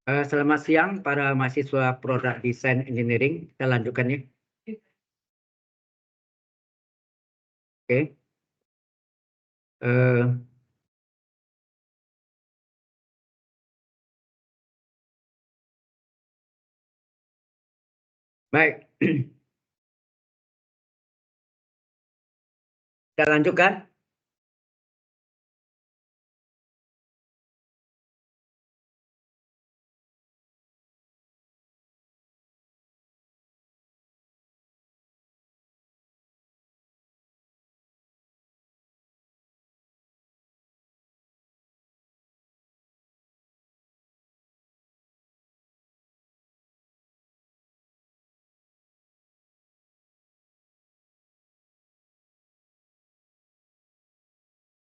Selamat siang para mahasiswa Produk Desain Engineering. Kita lanjutkan ya. Oke. Baik. Kita lanjutkan.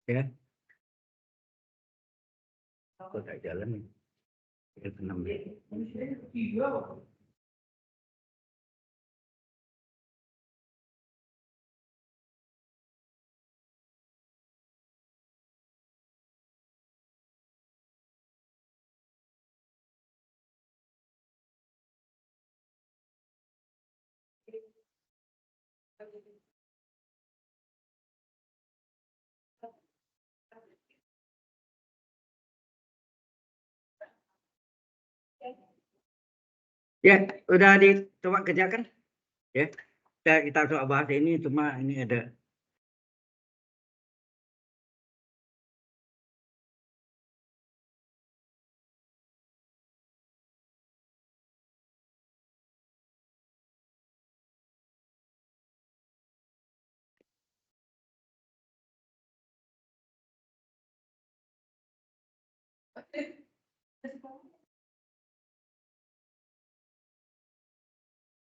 Ya. Kok tak jalan nih? Ya, udah dicoba kerjakan. Ya. Kita coba bahas ini, cuma ini ada.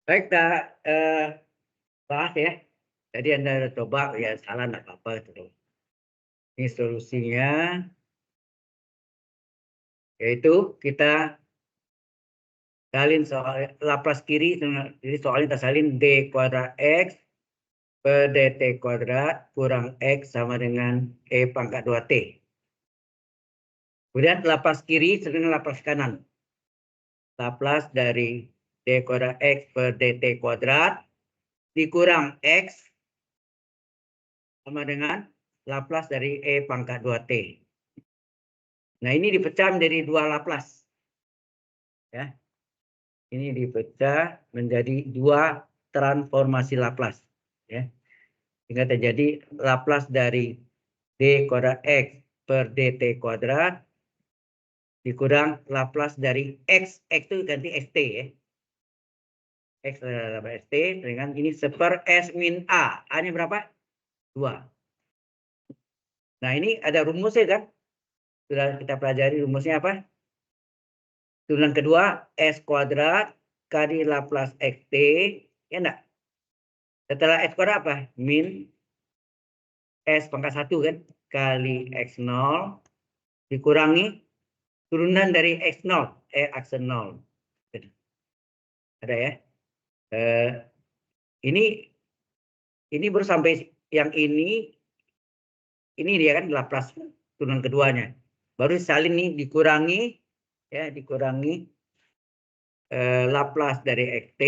Baik, kita bahas ya. Tadi Anda coba, ya salah nggak apa-apa. Ini solusinya, yaitu kita salin soal Laplace kiri, jadi soalnya kita salin d kuadrat x per dt kuadrat kurang x sama dengan e pangkat 2t. Kemudian Laplace kiri dengan Laplace kanan. Laplace dari d kuadrat x per dt kuadrat dikurang x sama dengan Laplace dari e pangkat 2t. Nah, ini dipecah menjadi dua Laplace. Ya. Ini dipecah menjadi dua transformasi Laplace. Ya. Sehingga terjadi Laplace dari d kuadrat x per dt kuadrat dikurang Laplace dari x itu ganti st ya. X adalah st dengan ini seper s min a. A-nya berapa? 2. Nah, ini ada rumusnya kan? Sudah kita pelajari rumusnya apa? Turunan kedua s kuadrat kali Laplace xt, ya enggak? Setelah s kuadrat apa? Min s pangkat 1 kan? Kali x0 dikurangi turunan dari x0, aksen 0. Ada ya? Ini baru sampai yang ini dia kan Laplace turunan keduanya. Baru salin nih dikurangi ya, dikurangi Laplace dari xt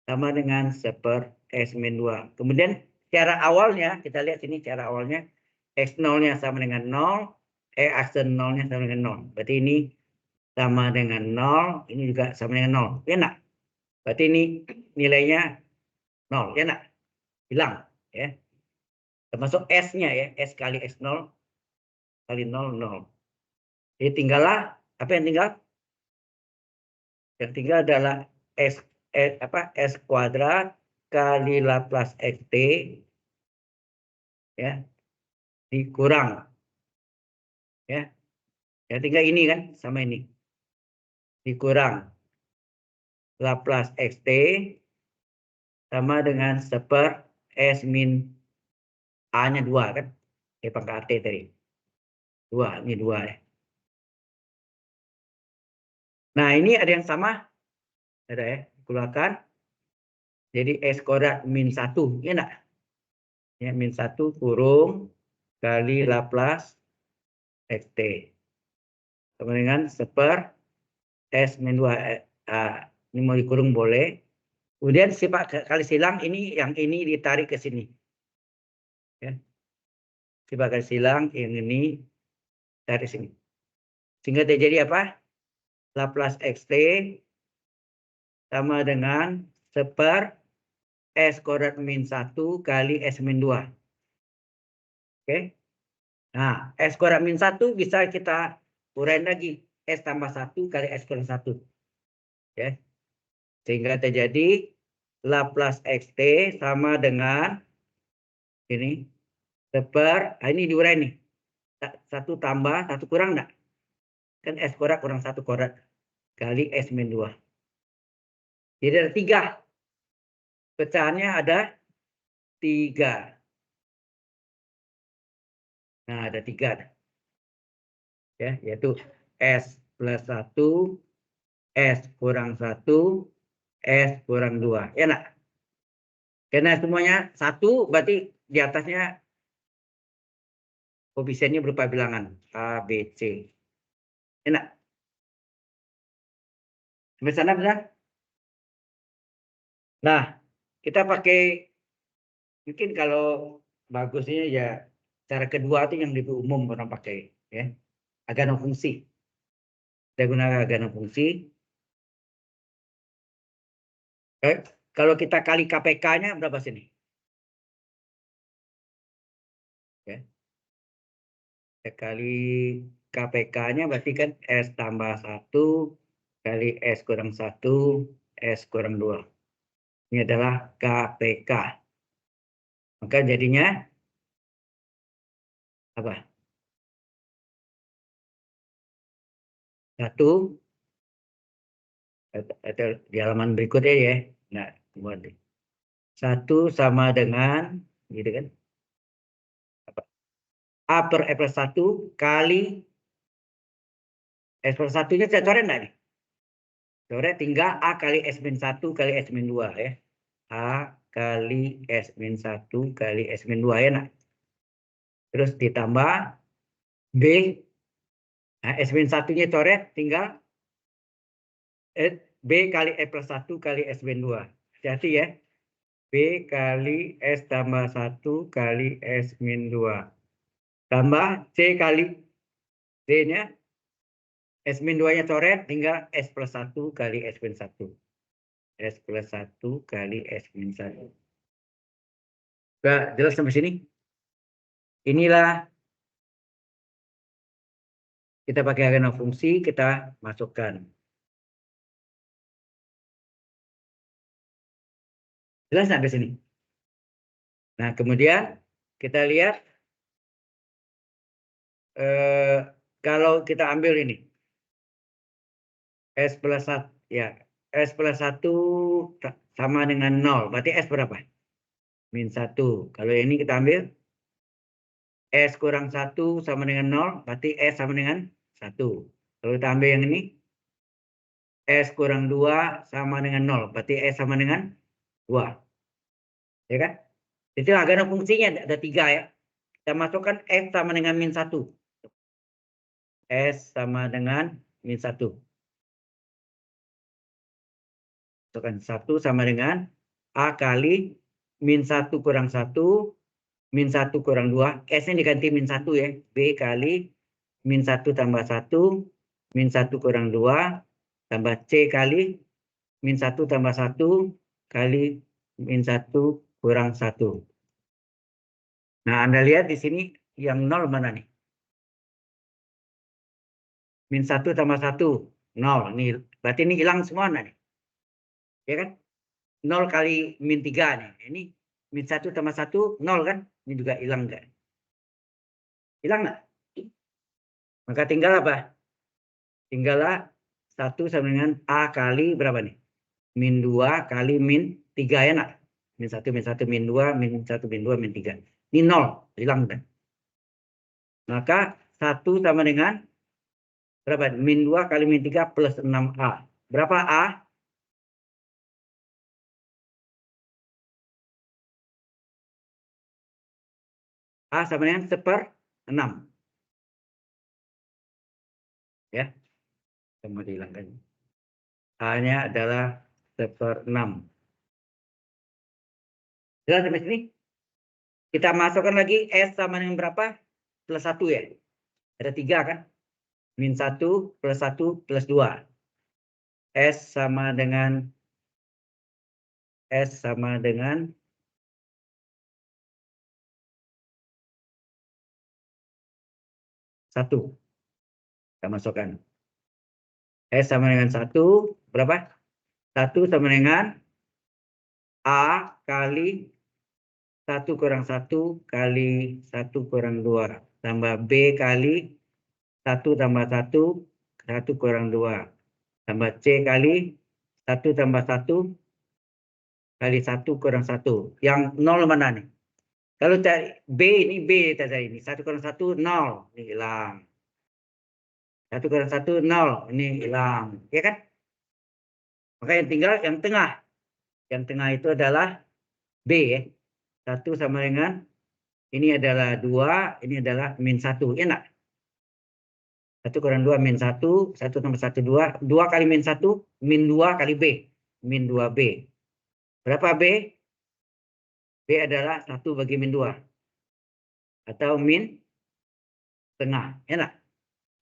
sama dengan seper s min 2. Kemudian cara awalnya kita lihat sini, cara awalnya x0-nya sama dengan 0, aksen 0-nya sama dengan 0. Berarti ini sama dengan 0, ini juga sama dengan 0. Ya enggak? Berarti ini nilainya 0, ya enggak? Hilang ya. Termasuk S-nya ya, S kali X0 kali 0, 0. Jadi tinggallah, apa yang tinggal? Yang tinggal adalah S kuadrat kali Laplace xt ya, dikurang ya. Ya tinggal ini kan sama ini. Dikurang Laplace xt sama dengan seper S min A-nya 2 kan. Pangkat T tadi. 2, ini 2 ya. Nah, ini ada yang sama. Ada ya, keluarkan. Jadi S kuadrat min 1, ya enggak? Ya, min 1 kurung kali Laplace xt. sama dengan seper S min 2. Ini mau dikurung boleh. Kemudian sifat kali silang ini yang ini ditarik ke sini. Ya. Sifat kali silang yang ini tarik sini. Sehingga terjadi apa? Laplace XT sama dengan seper S kuadrat min 1 kali S min 2. Oke. Nah, S kuadrat min 1 bisa kita uraiin lagi. S tambah 1 kali S kurang 1. Ya. Sehingga terjadi Laplace XT sama dengan ini seper, ini diuraiin nih. 1 tambah 1 kurang enggak? Kan S kuadrat kurang 1 kuadrat kali S min 2. Jadi ada 3. Pecahannya ada 3. Nah, ada 3. Ya, yaitu S plus 1, S kurang 1, S kurang 2. Ya enggak? Karena semuanya 1, berarti di atasnya koefisiennya berupa bilangan A, B, C. Ya enggak? Sampai sana bisa? Nah, kita pakai, mungkin kalau bagusnya ya cara kedua itu yang lebih umum orang pakai. Ya. Agano fungsi. Kita gunakan agano fungsi. Kalau kita kali KPK-nya berapa sini? Ya. Kita kali KPK-nya berarti kan S tambah 1 kali S kurang 1, S kurang 2. Ini adalah KPK. Maka jadinya apa? 1 atau di halaman berikutnya ya. Nah, kemudian 1 sama dengan gitu kan? Apa? A per E plus 1 kali S per 1-nya saya coret enggak nih? Coret tinggal A kali S min 1 kali S min 2 ya. A kali S min 1 kali S min 2 ya nak. Terus ditambah B. Nah, S min 1-nya coret tinggal B kali E plus 1 kali S min 2. Hati-hati ya. B kali S tambah 1 kali S min 2. Tambah C kali D-nya. S min 2-nya coret tinggal S plus 1 kali S min 1. S plus 1 kali S min 1. Sudah jelas sampai sini? Inilah kita pakai agano fungsi, kita masukkan. Jelas sampai sini? Nah, kemudian kita lihat kalau kita ambil ini S plus 1 ya, S plus 1 sama dengan 0. Berarti S berapa? Min 1. Kalau ini kita ambil S kurang 1 sama dengan 0, berarti S sama dengan 1. Kalau kita ambil yang ini S kurang 2 sama dengan 0, berarti S sama dengan 2. Ya kan? Itu agano fungsinya ada 3 ya. Kita masukkan S sama dengan min 1. S sama dengan min 1. Masukkan 1 sama dengan A kali min 1 kurang 1, min 1 kurang 2. S-nya diganti min 1 ya. B kali min 1 tambah 1, min 1 kurang 2, tambah C kali min 1 tambah 1 kali min 1 kurang 1. Nah, Anda lihat di sini yang 0 mana nih? Min 1 tambah 1, 0. Ini, berarti ini hilang semua nih. Ya kan? 0 kali min 3 nih. Ini min 1 tambah 1, 0 kan? Ini juga hilang enggak? Hilang enggak? Maka tinggal apa? Tinggallah 1 sama dengan A kali berapa nih? Min 2 kali min 3 ya nak? Min 1, min 1, min 2, min 1, min 2, min 3. Ini 0. Hilang kan? Maka 1 sama dengan berapa? Min 2 kali min 3 plus 6A. Berapa A? A sama dengan 1/6. Ya, sama dihilangkan. A-nya adalah 1/6. Jelas sampai sini? Kita masukkan lagi S sama dengan berapa? Plus 1 ya. Ada 3 kan? Min 1 plus 1 plus 2. S sama dengan 1. Kita masukkan. S sama dengan 1. Berapa? 1 sama dengan A kali 1 kurang 1 kali 1 kurang 2. Tambah B kali 1 tambah 1, 1 kurang 2. Tambah C kali 1 tambah 1 kali 1 kurang 1. Yang 0 mana nih? Kalau cari B, ini B tadi ini. 1 kurang 1, 0. Ini hilang. 1 kurang 1, 0. Ini hilang. Ya kan? Maka yang tinggal yang tengah. Yang tengah itu adalah B ya. 1 sama dengan, ini adalah 2, ini adalah min 1. Ya enggak? 1 kurang 2 min 1, 1 tambah 1, 2. 2 kali min 1, min 2 kali B. Min 2B. Berapa B? B adalah 1 bagi min 2. Atau min setengah. Ya enggak?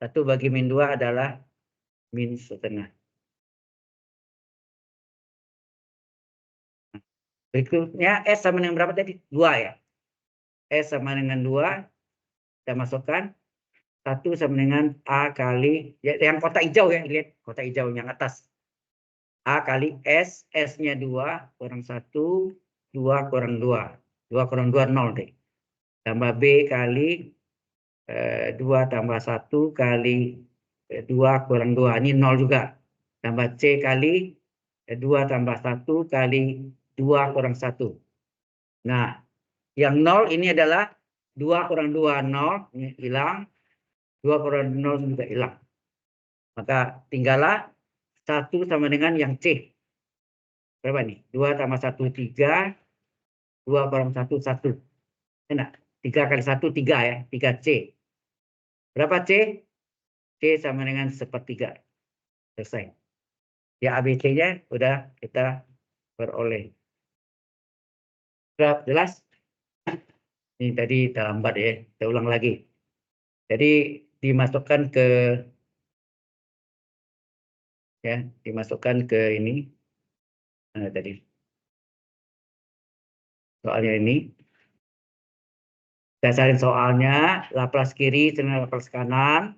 1 bagi min 2 adalah min setengah. Berikutnya S sama dengan berapa tadi? 2 ya. S sama dengan 2. Kita masukkan. 1 sama dengan A kali. Ya, yang kotak hijau ya. Lihat kotak hijau yang atas. A kali S. S-nya 2 kurang 1. 2 kurang 2. 2 kurang 2, 0 deh. Tambah B kali 2 tambah 1 kali 2 kurang 2. Ini 0 juga. Tambah C kali 2 tambah 1 kali 2 kurang 1. Nah, yang 0 ini adalah 2 kurang 2, 0. Ini hilang. 2 kurang 0 juga hilang. Maka tinggallah 1 sama dengan yang C. Berapa nih? 2 tambah 1, 3. 2 kurang 1, 1. Enak. 3 kali 1, 3 ya. 3C. Berapa C? C sama dengan 1/3. Selesai. Ya, ABC-nya udah kita peroleh. Sudah jelas? Ini tadi terlambat ya. Kita ulang lagi. Jadi dimasukkan ke ini. Nah, tadi soalnya ini. Kita salin soalnya. Laplace kiri dengan Laplace kanan.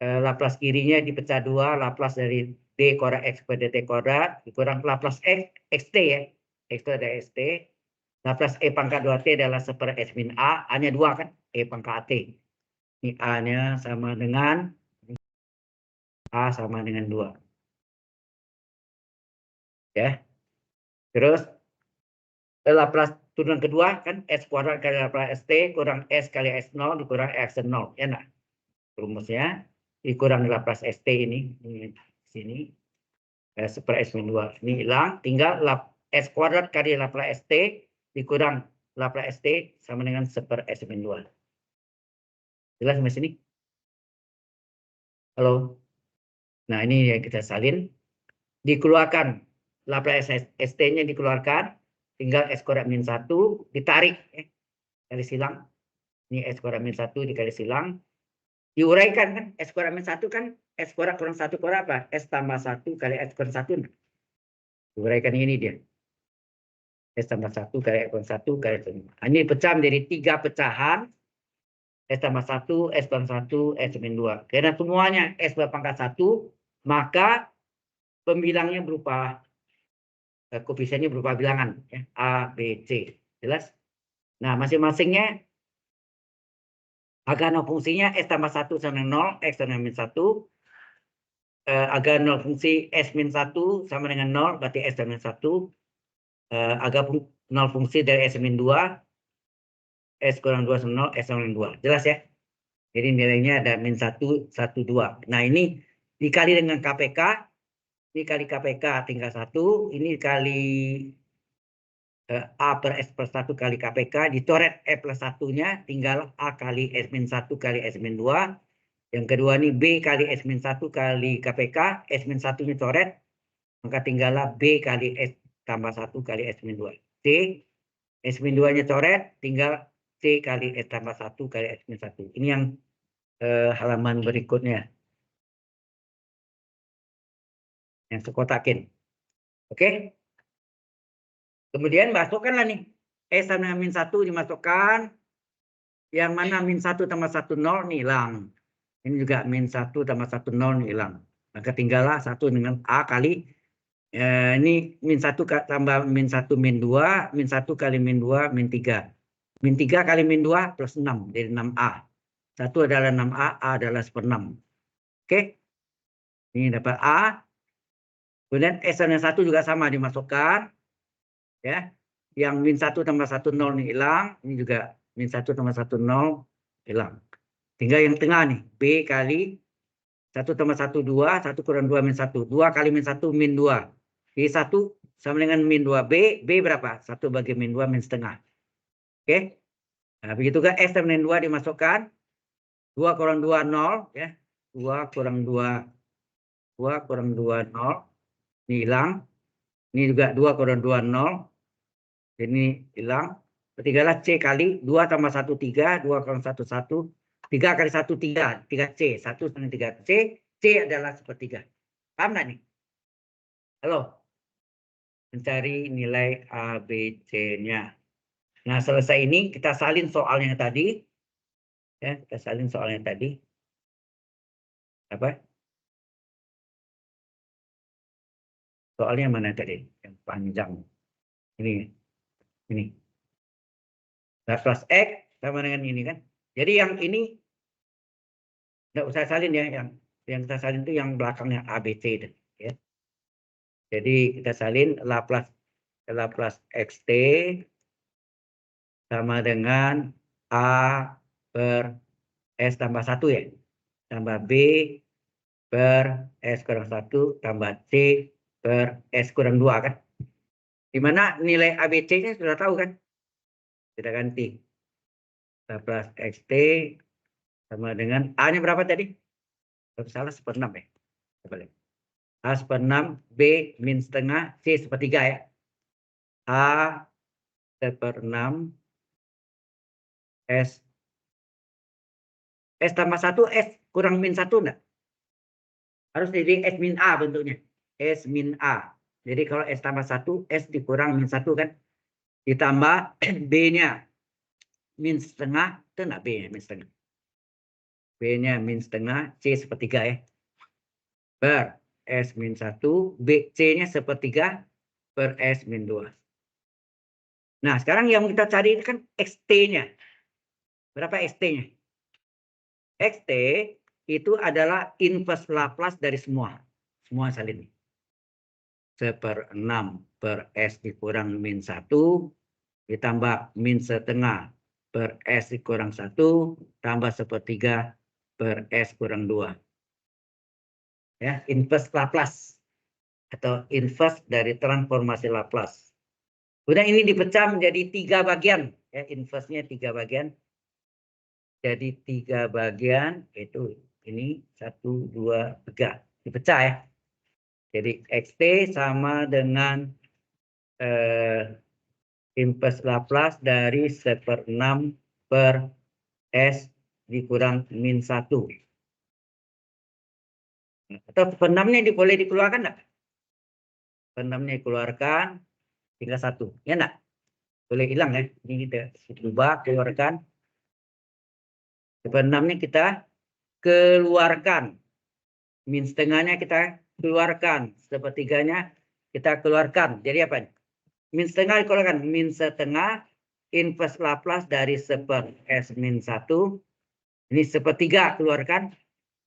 Laplace kirinya dipecah 2. Laplace dari D kuadrat X pada T kuadrat. Dikurang Laplace X, XT ya. X itu ada ST. Laplace E pangkat 2T adalah 1/S min A. A-nya 2 kan? E pangkat T. Ini A-nya sama dengan A sama dengan 2. Ya. Terus Laplace turunan kedua kan S kuadrat kali Laplace ST kurang S kali S0 dikurang X0. Ya enggak? Rumusnya dikurang Laplace ST ini sini. 1/S min 2. Ini hilang. Tinggal S kuadrat kali Laplace ST dikurang Laplace ST sama dengan 1/S min 2. Jelas sampai sini? Halo? Nah, ini yang kita salin. Dikeluarkan. Laplace ST-nya dikeluarkan. Tinggal S kuadrat min 1 ditarik. Kali silang. Ini S kuadrat min 1 dikali silang. Diuraikan kan. S kuadrat min 1 kan. S kuadrat kurang 1 kuadrat apa? S tambah 1 kali S kurang 1. Diuraikan ini dia. S tambah 1 kali S kurang 1 kali S. Nah, ini pecah menjadi 3 pecahan. S tambah 1, S kurang 1, S min 2. Karena semuanya S berpangkat 1, maka pembilangnya berupa koefisiennya berupa bilangan ya, A, B, C. Jelas? Nah, masing-masingnya agar nol fungsinya S tambah 1 sama dengan 0, X sama dengan min 1. Agar nol fungsi S min 1 sama dengan 0, berarti S sama dengan 1. Agar nol fungsi dari S min 2, S kurang 2 sama 0, S sama dengan 2. Jelas ya? Jadi nilainya ada min 1, 1, 2. Nah, ini dikali dengan KPK. Ini kali KPK tinggal 1. Ini kali A per S plus 1 kali KPK. Dicoret E plus 1-nya. Tinggal A kali S min 1 kali S min 2. Yang kedua nih B kali S-1 kali KPK, S-1-nya coret, maka tinggallah B kali S tambah 1 kali S-2. C, S-2-nya coret, tinggal C kali S tambah 1 kali S-1. Ini yang halaman berikutnya. Yang sekotakin. Oke. Kemudian masukkanlah nih. S sama min 1 dimasukkan. Yang mana min 1 tambah 1, 0 nih hilang. Ini juga min 1 tambah 1, 0 nih hilang. Maka tinggallah 1 dengan A kali. Ini min 1 tambah min 1 min 2. Min 1 kali min 2 min 3. Min 3 kali min 2 plus 6. Jadi 6A. 1 adalah 6A. A adalah 1/6. Oke. Ini dapat A. Kemudian S dan 1 juga sama dimasukkan. Ya. Yang min 1 tambah 1, 0 nih hilang. Ini juga min 1 tambah 1, 0 hilang. Tinggal yang tengah nih. B kali 1 tambah 1, 2. 1 kurang 2 min 1. 2 kali min 1 min 2. Jadi 1 sama dengan min 2B. B berapa? 1 bagi min 2 min setengah. Oke. Nah, begitu kan S dan min 2 dimasukkan. 2 kurang 2, 0. Ya. 2 kurang 2. 2 kurang 2, 0. Ini hilang. Ini juga 2 kurang 2, 0. Ini hilang. Tinggallah C kali 2 tambah 1, 3. 2 kurang 1, 1. 3 kali 1, 3. 3C. 1 sama 3C. C adalah sepertiga. Paham nggak nih? Halo? Mencari nilai A, B, C-nya. Nah, selesai ini kita salin soalnya tadi. Ya, kita salin soalnya tadi. Apa? Soalnya mana tadi? Yang panjang. Ini. Ini. Laplace X sama dengan ini kan. Jadi yang ini nggak usah salin ya. Yang kita salin itu yang belakangnya A, B, C. Ya. Jadi kita salin Laplace XT sama dengan A per S tambah 1 ya. Tambah B per S kurang 1 tambah C per S kurang 2 kan. Di mana nilai ABC-nya sudah tahu kan. Kita ganti. Laplace XT sama dengan A-nya berapa tadi? Kalau salah 1/6 ya. Coba lihat. A 1/6, B min setengah, C 1/3 ya. A 1/6, S tambah 1, S kurang min 1 enggak? Harus jadi S min A bentuknya. S min A. Jadi kalau S tambah 1, S dikurang min 1 kan. Ditambah B-nya min setengah, itu enggak B-nya min setengah. B-nya min setengah, C 1/3 ya. Per S min 1, C-nya 1/3 per S min 2. Nah, sekarang yang kita cari ini kan XT-nya. Berapa XT-nya? XT itu adalah inverse Laplace dari semua. Semua salin. 1/6 per S dikurang min 1 ditambah min setengah per S dikurang 1 tambah 1/3 per S kurang 2. Ya, inverse Laplace atau inverse dari transformasi Laplace. Kemudian ini dipecah menjadi 3 bagian. Ya, inverse-nya 3 bagian. Jadi 3 bagian itu ini 1, 2, 3 dipecah ya. Jadi XT sama dengan inverse Laplace dari 1/6 per S dikurang min 1. Atau 1/6-nya boleh dikeluarkan enggak? 1/6-nya dikeluarkan, tinggal 1. Ya enggak? Boleh hilang ya. Ini kita ubah, keluarkan. 1/6-nya kita keluarkan. Min setengahnya kita keluarkan. 1/3-nya kita keluarkan. Jadi apa? Min setengah dikeluarkan. Min setengah inverse Laplace dari 1/S min 1. Ini 1/3 keluarkan.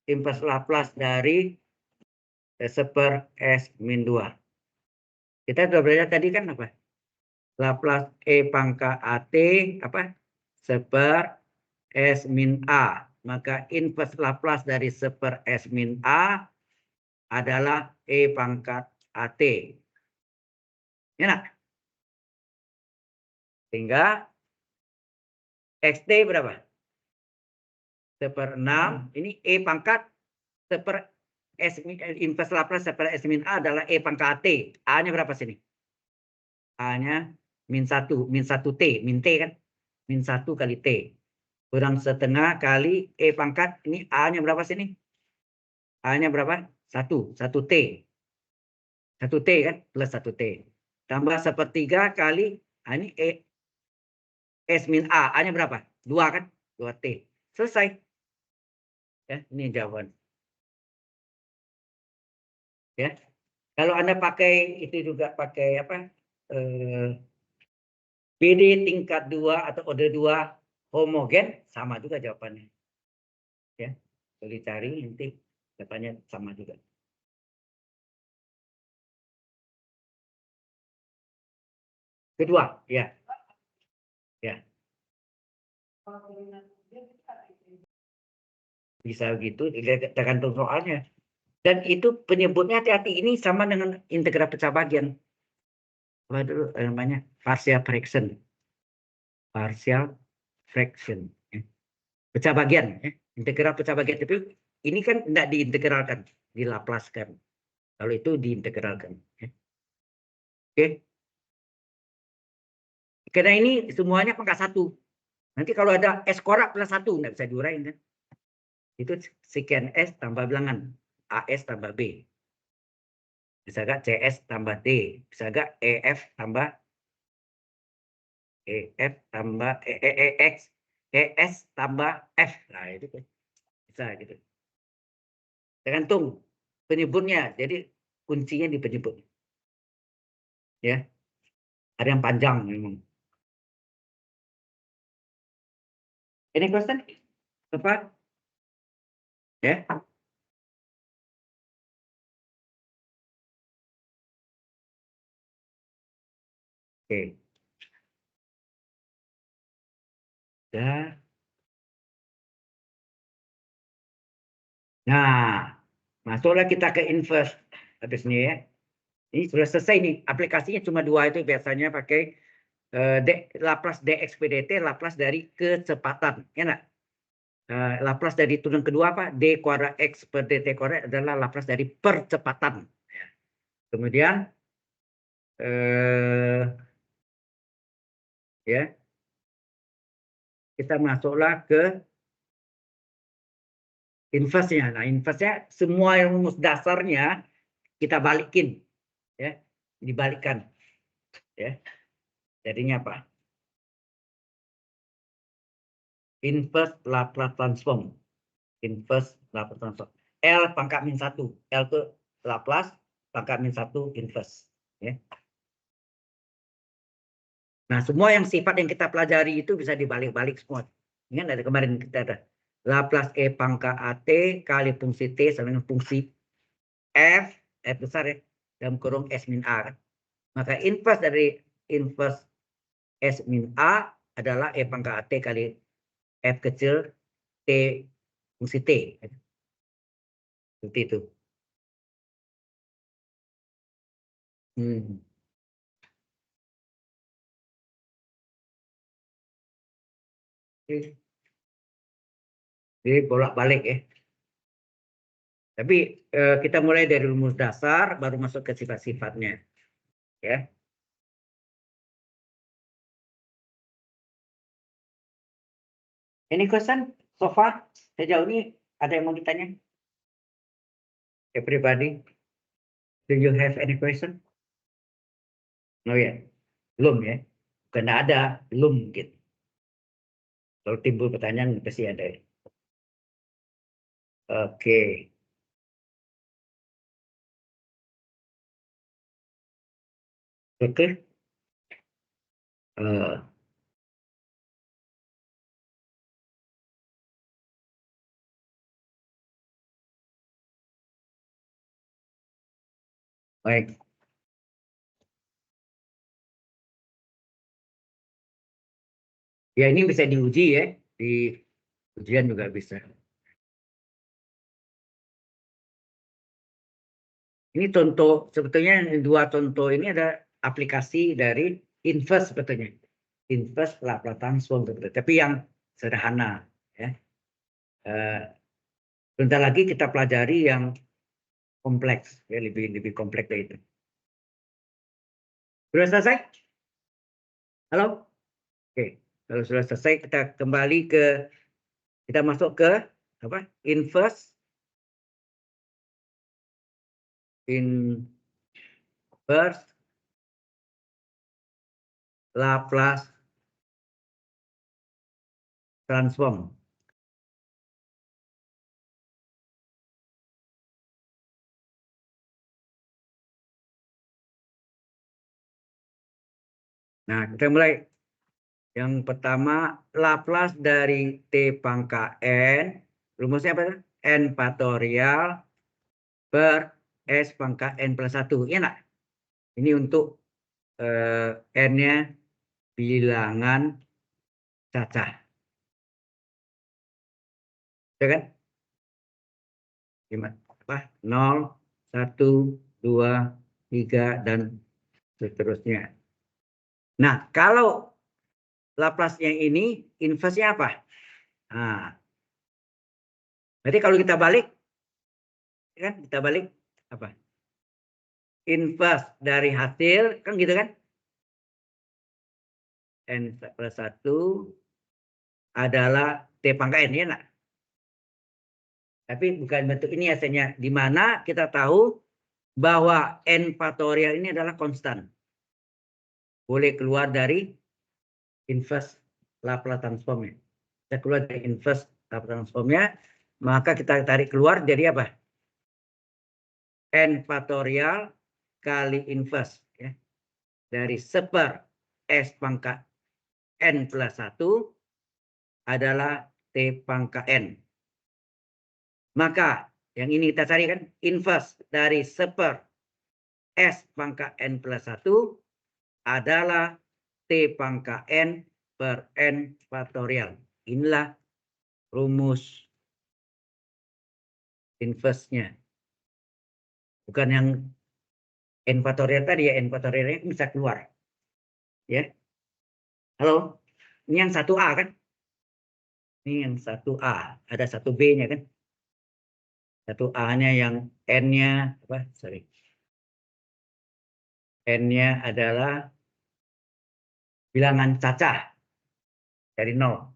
Inverse Laplace dari 1/S min 2. Kita sudah belajar tadi kan apa? Laplace E pangkat AT apa? 1/S min A. Maka inverse Laplace dari 1/S min A adalah E pangkat AT. Ya nak? Sehingga XT berapa? 1/6. Ini E pangkat seper S inverse Laplace seper S min A adalah E pangkat AT. A-nya berapa sini? A-nya -1 T, min T kan? -1 kali T. Kurang setengah kali E pangkat, ini A-nya berapa sini? A-nya berapa? 1 T. 1 T kan? Plus 1 T. Tambah 1/3 kali, ini E S min A. A-nya berapa? 2 kan? 2 T. Selesai. Ya, ini jawaban. Ya. Kalau Anda pakai itu juga pakai apa? PD tingkat 2 atau order 2 homogen, sama juga jawabannya. Ya. Kalau dicari nanti jawabannya sama juga. Kedua, ya. Ya. Bisa gitu, tergantung soalnya. Dan itu penyebutnya hati-hati, ini sama dengan integral pecah bagian. Apa dulu namanya? Partial fraction. Partial fraction. Pecah bagian. Integral pecah bagian. Tapi ini kan tidak diintegralkan, dilaplaskan. Kalau itu diintegralkan. Oke. Karena ini semuanya pangkat 1. Nanti kalau ada S korak plus 1, tidak bisa diuraiin kan. Itu sekian S tambah bilangan. AS tambah B. Bisa gak CS tambah D? Bisa gak EF tambah X? ES tambah F. Nah, itu bisa gitu. Tergantung penyebutnya. Jadi kuncinya di penyebut. Ya. Ada yang panjang memang. Any question? Apa? Ya. Oke. Ya. Nah, masuklah kita ke inverse habisnya ya. Ini sudah selesai nih. Aplikasinya cuma 2 itu biasanya pakai Laplace dx pdt, Laplace dari kecepatan. Ya enggak? Laplace dari turun kedua apa? D kuadrat X per dt kuadrat adalah Laplace dari percepatan. Kemudian ya kita masuklah ke inverse-nya. Nah, inverse-nya semua rumus dasarnya kita balikin, ya, dibalikkan, ya. Jadinya apa? Inverse Laplace transform. Inverse Laplace transform. L pangkat -1. L itu Laplace, pangkat -1 inverse. Ya. Nah, semua yang sifat yang kita pelajari itu bisa dibalik-balik semua. Ingat ada kemarin kita ada Laplace E pangkat AT kali fungsi T sama dengan fungsi F besar ya, dalam kurung S min A. Maka inverse dari inverse S min A adalah E pangkat AT kali F kecil T fungsi T. Seperti itu. Jadi bolak-balik ya. Tapi kita mulai dari rumus dasar, baru masuk ke sifat-sifatnya. Ya. Any question so far? Sejauh ini ada yang mau ditanya? Everybody, do you have any question? Oh ya, belum ya. Karena ada, belum gitu. Kalau timbul pertanyaan pasti ada. Oke. Oke. Baik. Ya ini bisa diuji ya. Di ujian juga bisa. Ini contoh, sebetulnya 2 contoh ini ada aplikasi dari inverse sebetulnya. Inverse Laplace transform sebetulnya. Tapi yang sederhana. Ya. Bentar lagi kita pelajari yang kompleks, ya, lebih kompleks dari itu. Sudah selesai? Halo? Oke, kalau sudah selesai kita kembali kita masuk ke apa? Inverse Laplace transform. Nah, kita mulai. Yang pertama, Laplace dari T pangkat N. Rumusnya apa? N faktorial per S pangkat N plus 1. Iya nggak? Ini untuk N-nya bilangan cacah. Ya kan? Apa? 0, 1, 2, 3, dan seterusnya. Nah, kalau Laplace yang ini inverse-nya apa? Nah, berarti kalau kita balik, kan kita balik apa? Inverse dari hasil, kan gitu kan? N plus 1 adalah T pangkat N, ya enggak? Tapi bukan bentuk ini hasilnya. Di mana kita tahu bahwa N faktorial ini adalah konstan. Boleh keluar dari inverse Laplace transformnya. Kita keluar dari inverse Laplace transformnya, maka kita tarik keluar jadi apa? N faktorial kali inverse, ya. Dari seper S pangkat N plus 1 adalah T pangkat N. Maka yang ini kita cari kan inverse dari seper S pangkat N plus 1 adalah T pangkat N per N faktorial. Inilah rumus inverse-nya. Bukan yang N faktorial tadi, ya. N faktorialnya bisa keluar. Ya. Halo? Ini yang 1A kan? Ini yang 1A. Ada 1B-nya kan? 1A-nya yang N-nya apa? Sorry. N-nya adalah bilangan cacah dari 0.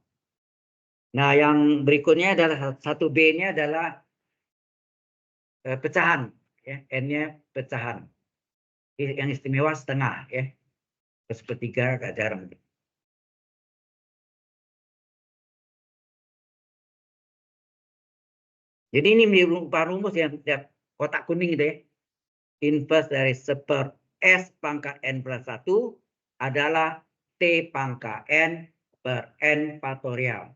Nah, yang berikutnya adalah 1B-nya adalah pecahan, ya. N-nya pecahan. Yang istimewa setengah, ya. Sepertiga agak jarang. Jadi ini berupa rumus yang kotak kuning gitu, ya. Inverse dari seper S pangkat N plus 1 adalah T pangkat N per N faktorial.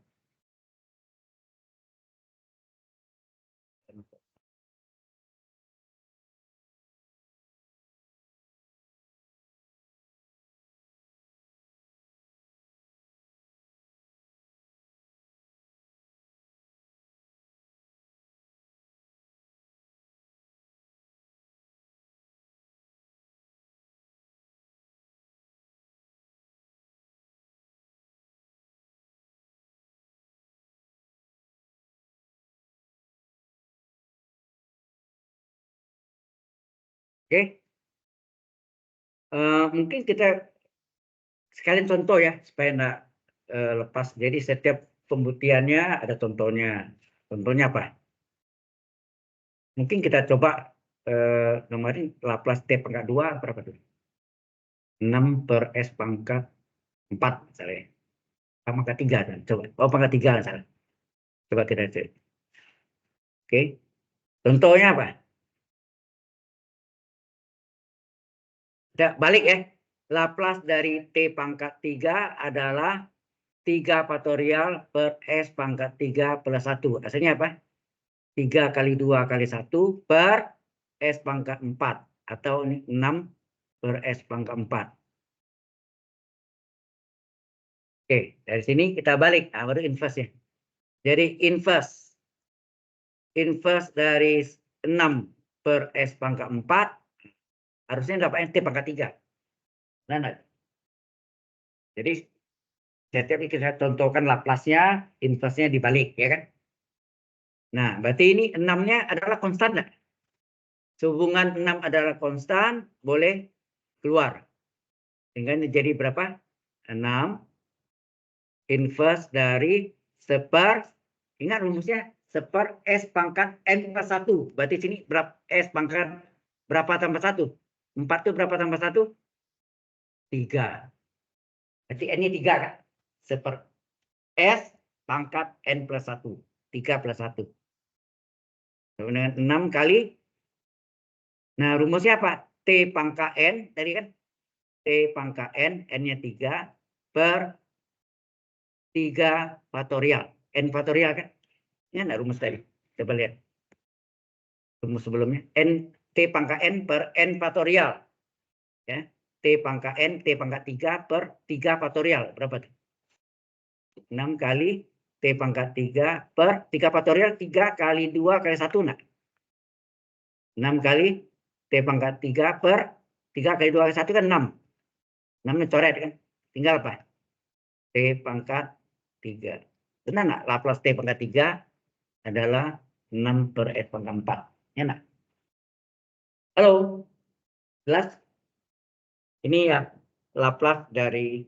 Oke. Mungkin kita sekalian contoh, ya, supaya enggak lepas. Jadi setiap pembuktiannya ada contohnya. Contohnya apa? Mungkin kita coba kemarin Laplace T pangkat 2 berapa tuh? 6 per S pangkat 4 misalnya. Pangkat 3 kan? Coba. Oh, pangkat 3 misalnya. Coba kita cek. Oke. Contohnya apa? Kita balik, ya. Laplace dari T pangkat 3 adalah 3 faktorial per S pangkat 3 plus 1. Hasilnya apa? 3 kali 2 kali 1 per S pangkat 4. Atau ini 6 per S pangkat 4. Oke, dari sini kita balik. Nah, baru inverse, ya. Jadi inverse dari 6 per S pangkat 4 harusnya dapat T pangkat 3. Nah, jadi setiap kita contohkan Laplace-nya, inverse-nya dibalik, ya kan? Nah, berarti ini 6-nya adalah konstan nggak? Sehubungan 6 adalah konstan, boleh keluar. Sehingga ini jadi berapa? 6 inverse dari seper, ingat rumusnya, seper S pangkat N plus 1. Berarti sini berapa S pangkat berapa tambah 1? 4 itu berapa tambah 1? 3. Berarti N-nya 3 kan? Seper S pangkat N plus 1. 3 plus 1. Dengan 6 kali. Nah, rumusnya apa? T pangkat N. Tadi kan? T pangkat N. N-nya 3 per 3 faktorial. N faktorial kan? Ini ada rumus tadi. Coba lihat. Rumus sebelumnya. N, T pangkat N per N faktorial. Ya. T pangkat N, T pangkat 3 per 3 faktorial. Berapa tuh? 6 kali T pangkat 3 per 3 faktorial. 3 kali 2 kali 1. Nah. 6 kali T pangkat 3 per 3 kali 2 kali 1 kan 6. 6 coret kan. Tinggal apa? T pangkat 3. Benar nggak? Laplace T pangkat 3 adalah 6 per S pangkat 4. Ya nggak? Halo? Jelas? Ini ya Laplace dari,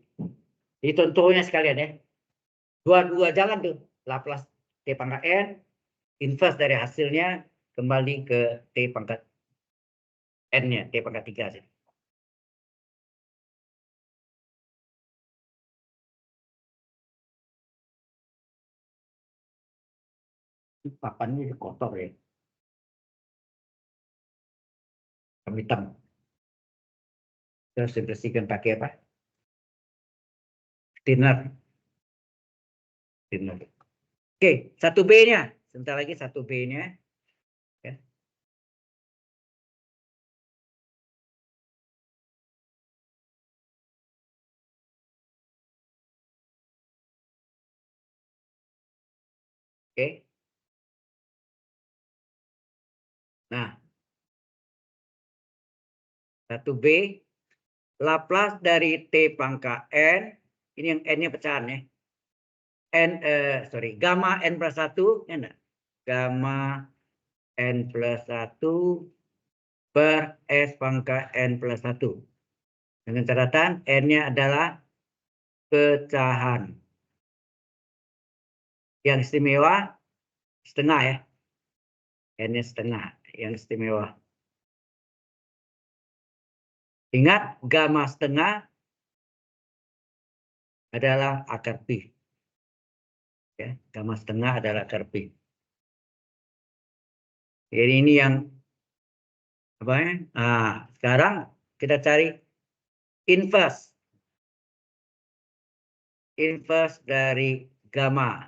ini contohnya sekalian ya. Dua jalan tuh. Laplace T pangkat N, inverse dari hasilnya kembali ke T pangkat N-nya, T pangkat 3 sih. Papannya kotor ya. Hitam. Terus dibersihkan pakai apa? Thinner. Thinner. Oke, 1B-nya. Sebentar lagi 1B-nya. Ya. Oke. Nah, 1B. Laplace dari T pangkat N. Ini yang N-nya pecahan ya. Gamma N plus 1. Ya enggak? Gamma N plus 1 per S pangkat N plus 1. Dengan catatan N-nya adalah pecahan. Yang istimewa setengah ya. N-nya setengah. Yang istimewa. Ingat, gamma setengah adalah akar pi. Ya, gamma setengah adalah akar pi. Jadi ini yang apa ya? Nah, sekarang kita cari inverse. Inverse dari gamma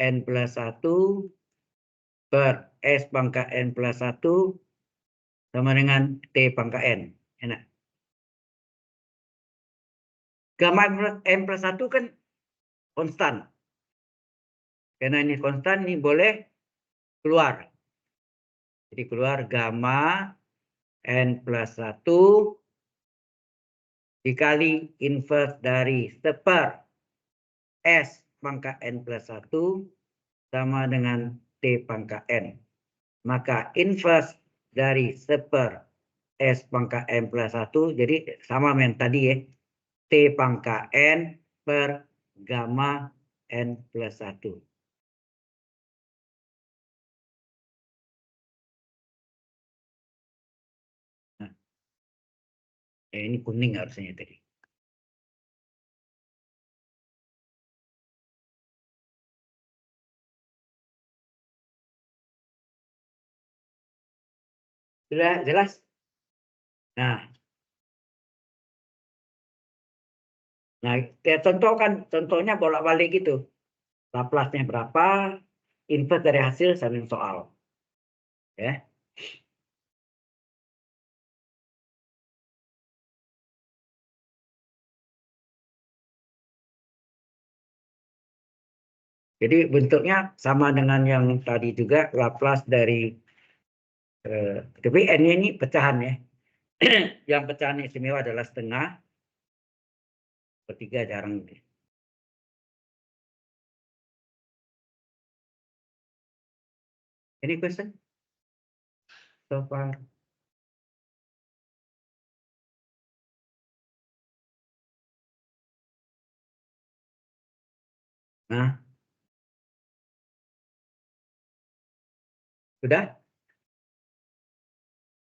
N plus 1 per S pangkat N plus 1 sama dengan T pangkat N. Enak. Gamma N plus 1 kan konstan. Karena ini konstan, ini boleh keluar. Jadi keluar gamma N plus 1 dikali inverse dari seper S pangkat N plus 1 sama dengan T pangkat N. Maka inverse dari seper S pangkat N plus 1, jadi sama dengan tadi ya. T pangkat N per gamma N plus 1. Nah, ini kuning harusnya tadi. Sudah jelas? Nah, contohnya bolak-balik gitu. Laplace-nya berapa? Inverse dari hasil sambil soal. Ya. Jadi bentuknya sama dengan yang tadi juga, Laplace dari tapi N-nya ini pecahan ya. Yang pecahan istimewa adalah setengah. Ketiga jarang. Any question so far? Nah, sudah?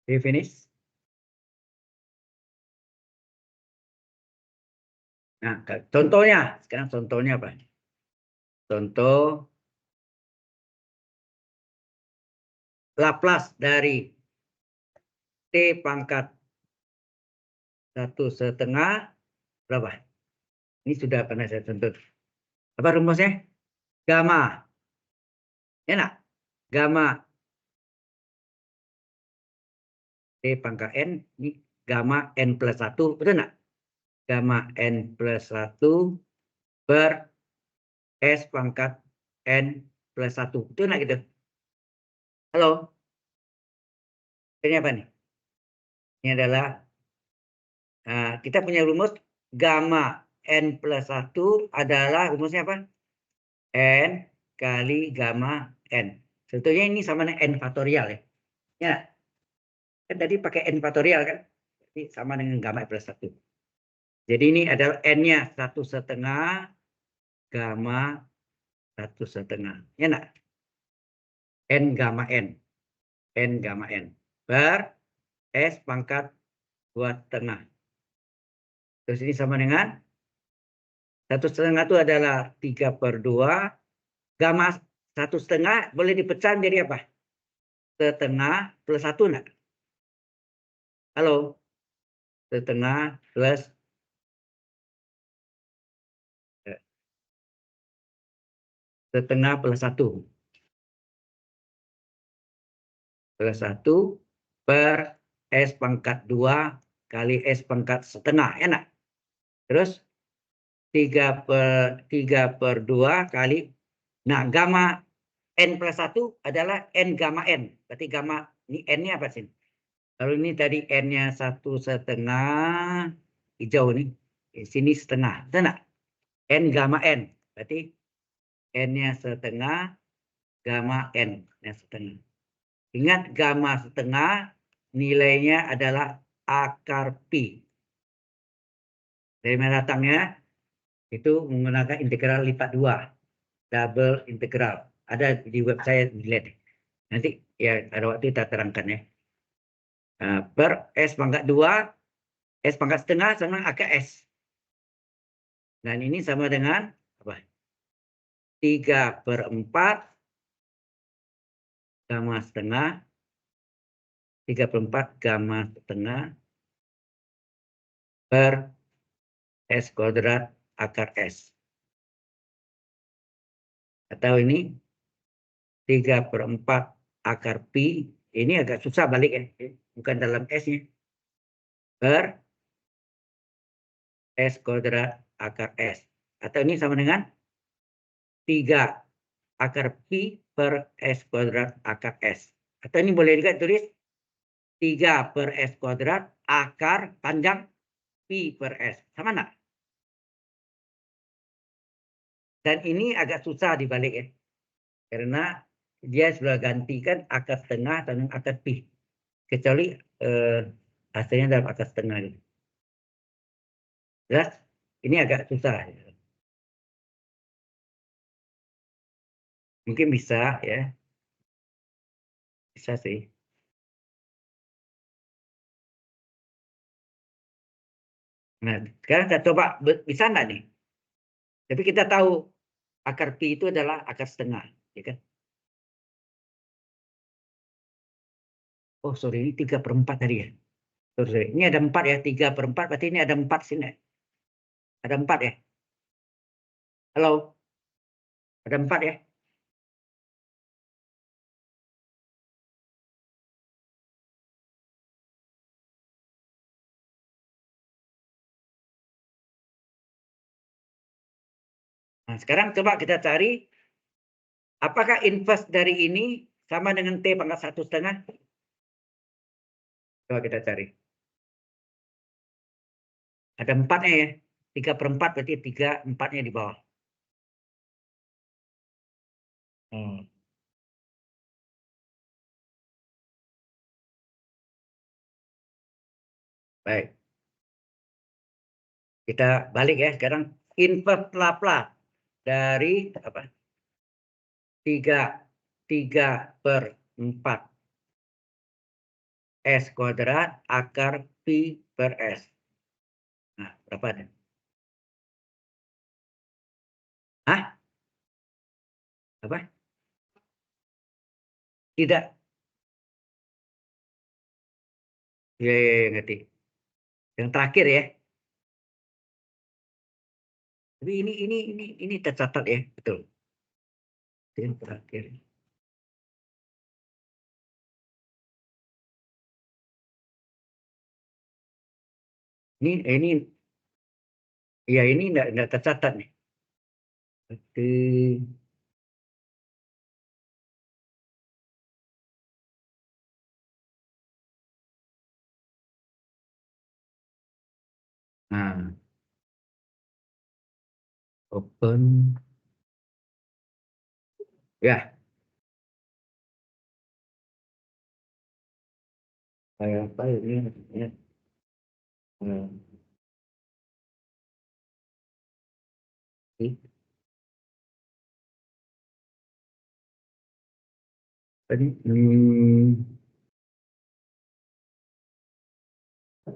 You finish? Nah, contohnya, sekarang contohnya apa? Contoh Laplace dari T pangkat 1/2 berapa? Ini sudah pernah saya contoh. Apa rumusnya? Gamma. Enak. Gamma T pangkat N. Ini gamma N plus 1. Betul nggak? Gamma N plus 1 per S pangkat N plus 1. Betul nggak gitu? Halo? Ini apa nih? Ini adalah kita punya rumus gamma N plus 1 adalah rumusnya apa? N kali gamma N. Sebetulnya ini sama dengan N faktorial ya. Ya, kan tadi pakai N faktorial kan? Jadi sama dengan gamma N plus 1. Jadi ini adalah N-nya 1/2 gamma 1/2. Ya enggak? N gamma N. N gamma N. Per S pangkat 2/2. Terus ini sama dengan 1/2 itu adalah 3/2. Gamma 1/2 boleh dipecah menjadi apa? 1/2 plus 1 enggak? Halo? 1/2 plus 1/2 plus 1. Plus 1 per S pangkat 2 kali S pangkat 1/2. Enak. Terus 3/2 kali. Nah, gamma N plus 1 adalah N gamma N. Berarti gamma, ini N-nya apa sih? Kalau ini tadi N-nya 1/2 hijau nih. Di sini setengah. Betul nggak? N gamma N. Berarti N-nya 1/2, gamma N-nya 1/2. Ingat gamma 1/2 nilainya adalah akar pi. Dari mana datangnya? Itu menggunakan integral lipat 2. Double integral. Ada di web saya, dilihat. Nanti ya ada waktu kita terangkan ya. Per S pangkat 2, S pangkat 1/2 sama akar S. Dan ini sama dengan apa? 3/4 gamma 1/2. 3/4 gamma 1/2 per S kuadrat akar S. Atau ini 3/4 akar pi. Ini agak susah balik ya. Bukan dalam S-nya. Per S kuadrat akar S. Atau ini sama dengan 3 akar pi per S kuadrat akar S. Atau ini boleh juga tulis 3 per S kuadrat akar panjang pi per S. Sama enggak? Dan ini agak susah dibalik ya. Karena dia sudah gantikan akar setengah dengan akar pi. Kecuali hasilnya dalam akar setengah. Gitu. Jelas? Ini agak susah. Mungkin bisa ya. Bisa sih. Nah, sekarang kita coba bisa nggak nih? Tapi kita tahu akar pi itu adalah akar setengah, ya kan? Oh sorry, ini 3/4 tadi ya. Sorry. Ini ada 4 ya, 3/4 berarti ini ada 4 sini. Ada 4 ya. Halo? Ada 4 ya. Nah, sekarang coba kita cari apakah inverse dari ini sama dengan T pangkat 1/2? Coba kita cari. Ada 4-nya ya. 3/4 berarti 3/4-nya di bawah. Baik. Kita balik ya sekarang. Inverse Laplace dari apa? 3/4 S kuadrat akar pi per S. Nah, berapa nih? Hah? Apa? Tidak. Ya, ngerti. Yang terakhir ya. Tapi ini tercatat ya, betul. Yang terakhir. Ini ya ini enggak tercatat nih. Oke. Nah, open. Ya, kayak apa ini? Ya. Tadi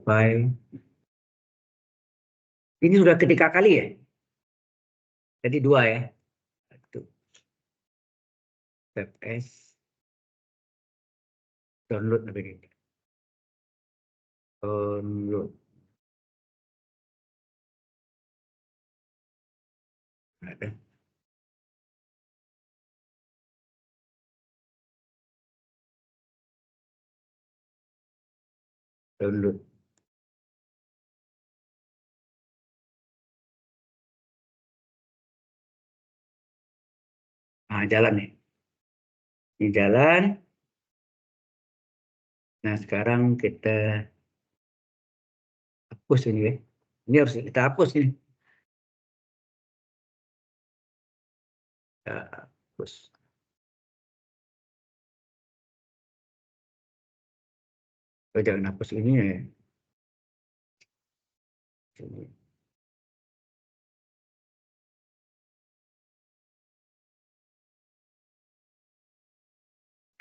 by ini sudah ketiga kali ya? Jadi 2 ya. Satu. Tab S. Download apa ini? Download. Ada. Download. Nah, jalan nih. Ini jalan. Nah, sekarang kita hapus ini ya. Ini harus kita hapus ini. Kita hapus. Oh, jangan hapus ini ya. Sini.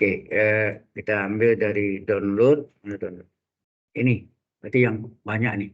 Oke, kita ambil dari download. Ini, berarti yang banyak nih.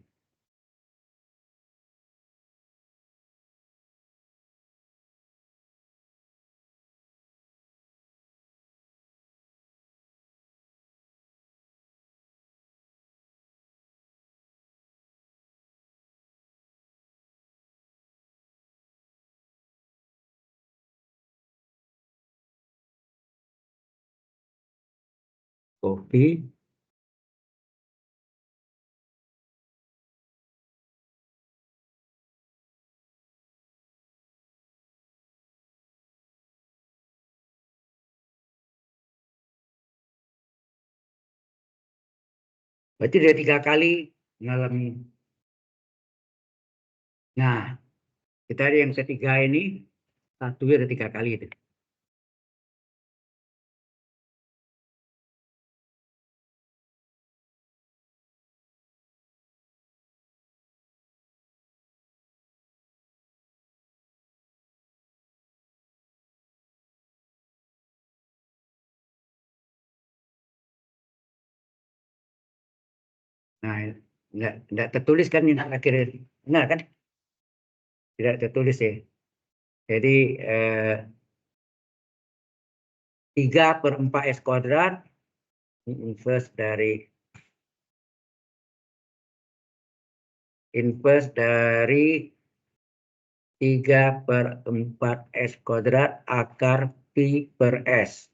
Copy. Berarti dari 3 kali mengalami. Nah, kita ada yang ketiga ini. Satu ada 3 kali itu. Nah, enggak tertulis kan ini akhirnya. Benar kan? Tidak tertulis ya. Jadi 3/4 S kuadrat ini inverse dari 3/4 S kuadrat akar pi per S.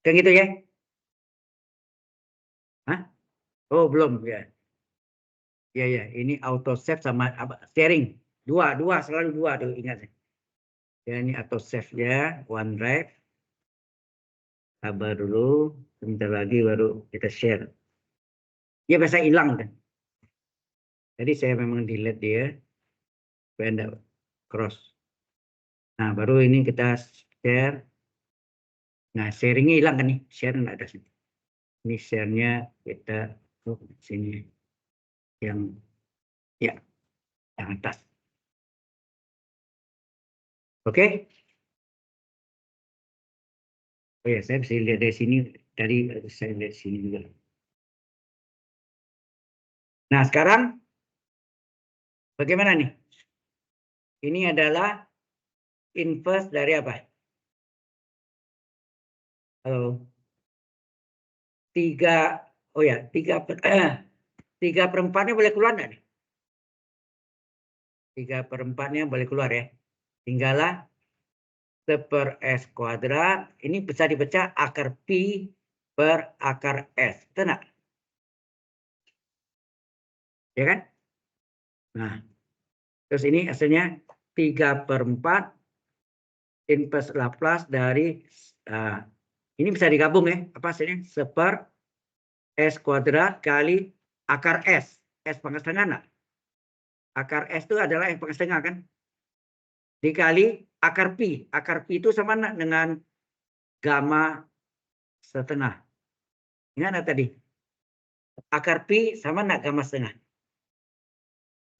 Kan gitu ya? Hah? Oh, belum ya. Ya, ya, ini auto save sama apa? Sharing. Dua, selalu dua tuh ingat. Ya, ini auto save ya, OneDrive. Sabar dulu, sebentar lagi baru kita share. Ya, biasa hilang kan. Jadi saya memang delete dia supaya enggak cross. Nah, baru ini kita share. Nah, sharingnya hilang kan nih, share enggak ada sini. Ini share-nya kita sini. yang ya yang atas. Oke? Oh ya, saya bisa lihat dari sini, dari saya lihat sini juga. Nah, sekarang bagaimana nih? Ini adalah inverse dari apa? Halo. 3/4-nya boleh keluar nggak nih? 3/4-nya boleh keluar ya. Tinggallah 1/s². Ini bisa dipecah akar pi per akar s. Betul nggak? Ya kan? Nah, terus ini hasilnya 3/4 inverse Laplace dari ini bisa digabung ya. Apa hasilnya? 1/s² kali akar s. S pangkat setengah enggak? Akar s itu adalah yang pangkat setengah kan? Dikali akar pi. Akar pi itu sama dengan gamma setengah. Ingat tadi? Akar pi sama enggak gamma setengah?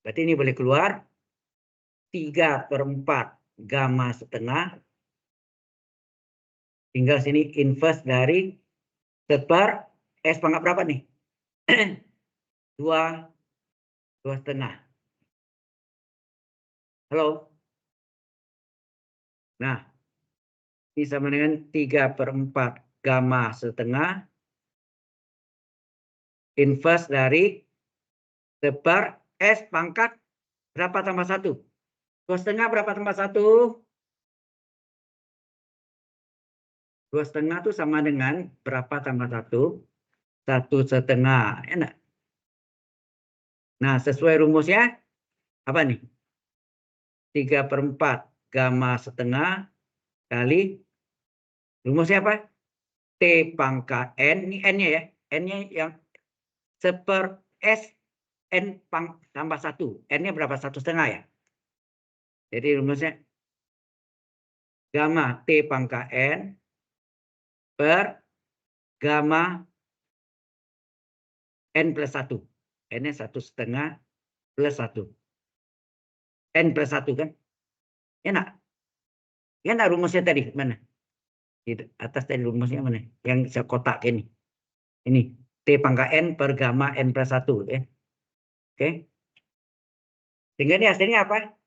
Berarti ini boleh keluar 3/4 gamma setengah. Tinggal sini inverse dari 1/s pangkat berapa nih? 2,5. Halo? Nah, ini sama dengan 3/4 gamma setengah inverse dari 1/s pangkat berapa tambah 1? 2,5 berapa tambah 1? 2,5 itu sama dengan berapa tambah 1? 1,5. Enak. Nah, sesuai rumusnya apa nih? 3/4 gamma setengah kali rumusnya apa? T pangkat N. Ini N-nya ya. N-nya yang 1/s N tambah 1. N-nya berapa? 1,5 ya. Jadi rumusnya gamma T pangkat N per gamma N plus 1. N-nya 1,5 plus 1. N plus 1 kan? Enak. Enak rumusnya tadi. Mana? Di atas tadi rumusnya mana? Yang saya kotak ini. Ini. T pangkat N per gamma N plus 1. Ya. Oke. Sehingga ini hasilnya apa?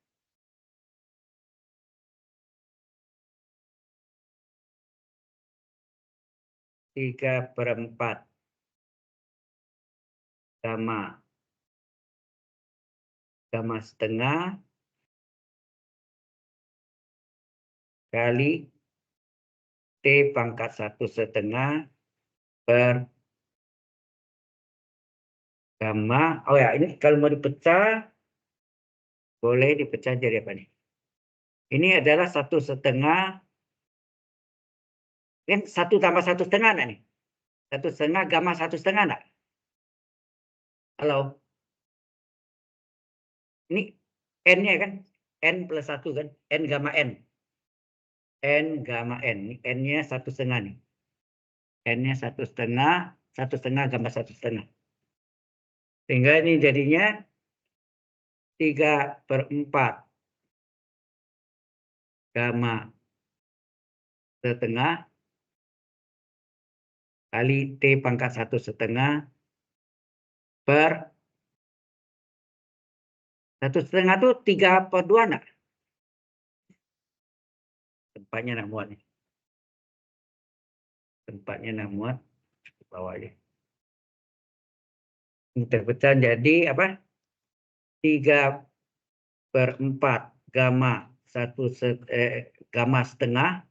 3/4 gamma setengah kali T pangkat 1,5 per gamma. Oh ya, ini kalau mau dipecah, boleh dipecah jadi apa nih? Ini adalah 1,5. Kan 1 tambah 1,5 enggak nih? 1,5 gamma 1,5 enggak? Halo? Ini N-nya kan? N plus 1 kan? N gamma N. N gamma N. N-nya 1,5 nih. N-nya 1,5 gamma 1,5. Sehingga ini jadinya 3/4 gamma setengah kali T pangkat 1,5 per 1,5 itu 3/2 enggak? Tempatnya enggak muat nih. Tempatnya enggak muat. Bawah aja. Ini terpecah jadi apa? 3/4 gamma gamma setengah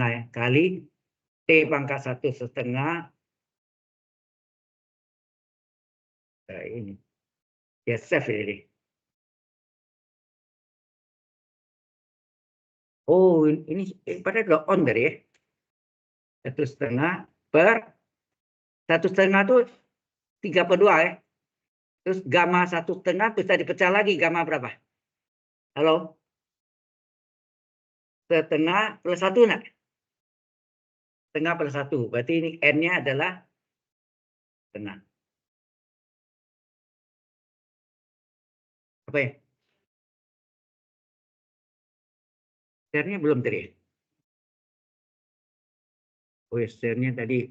ya kali T pangkat 1,5 ini ya save ini. Oh ini pada udah on tadi ya. 1,5 per 1,5 itu 3/2 ya. Terus gamma 1,5 bisa dipecah lagi gamma berapa? Halo? 1,5 plus 1 enggak? 1,5 plus 1. Berarti ini N-nya adalah setengah. Apa ya? Share-nya belum tadi. Oh, share-nya tadi.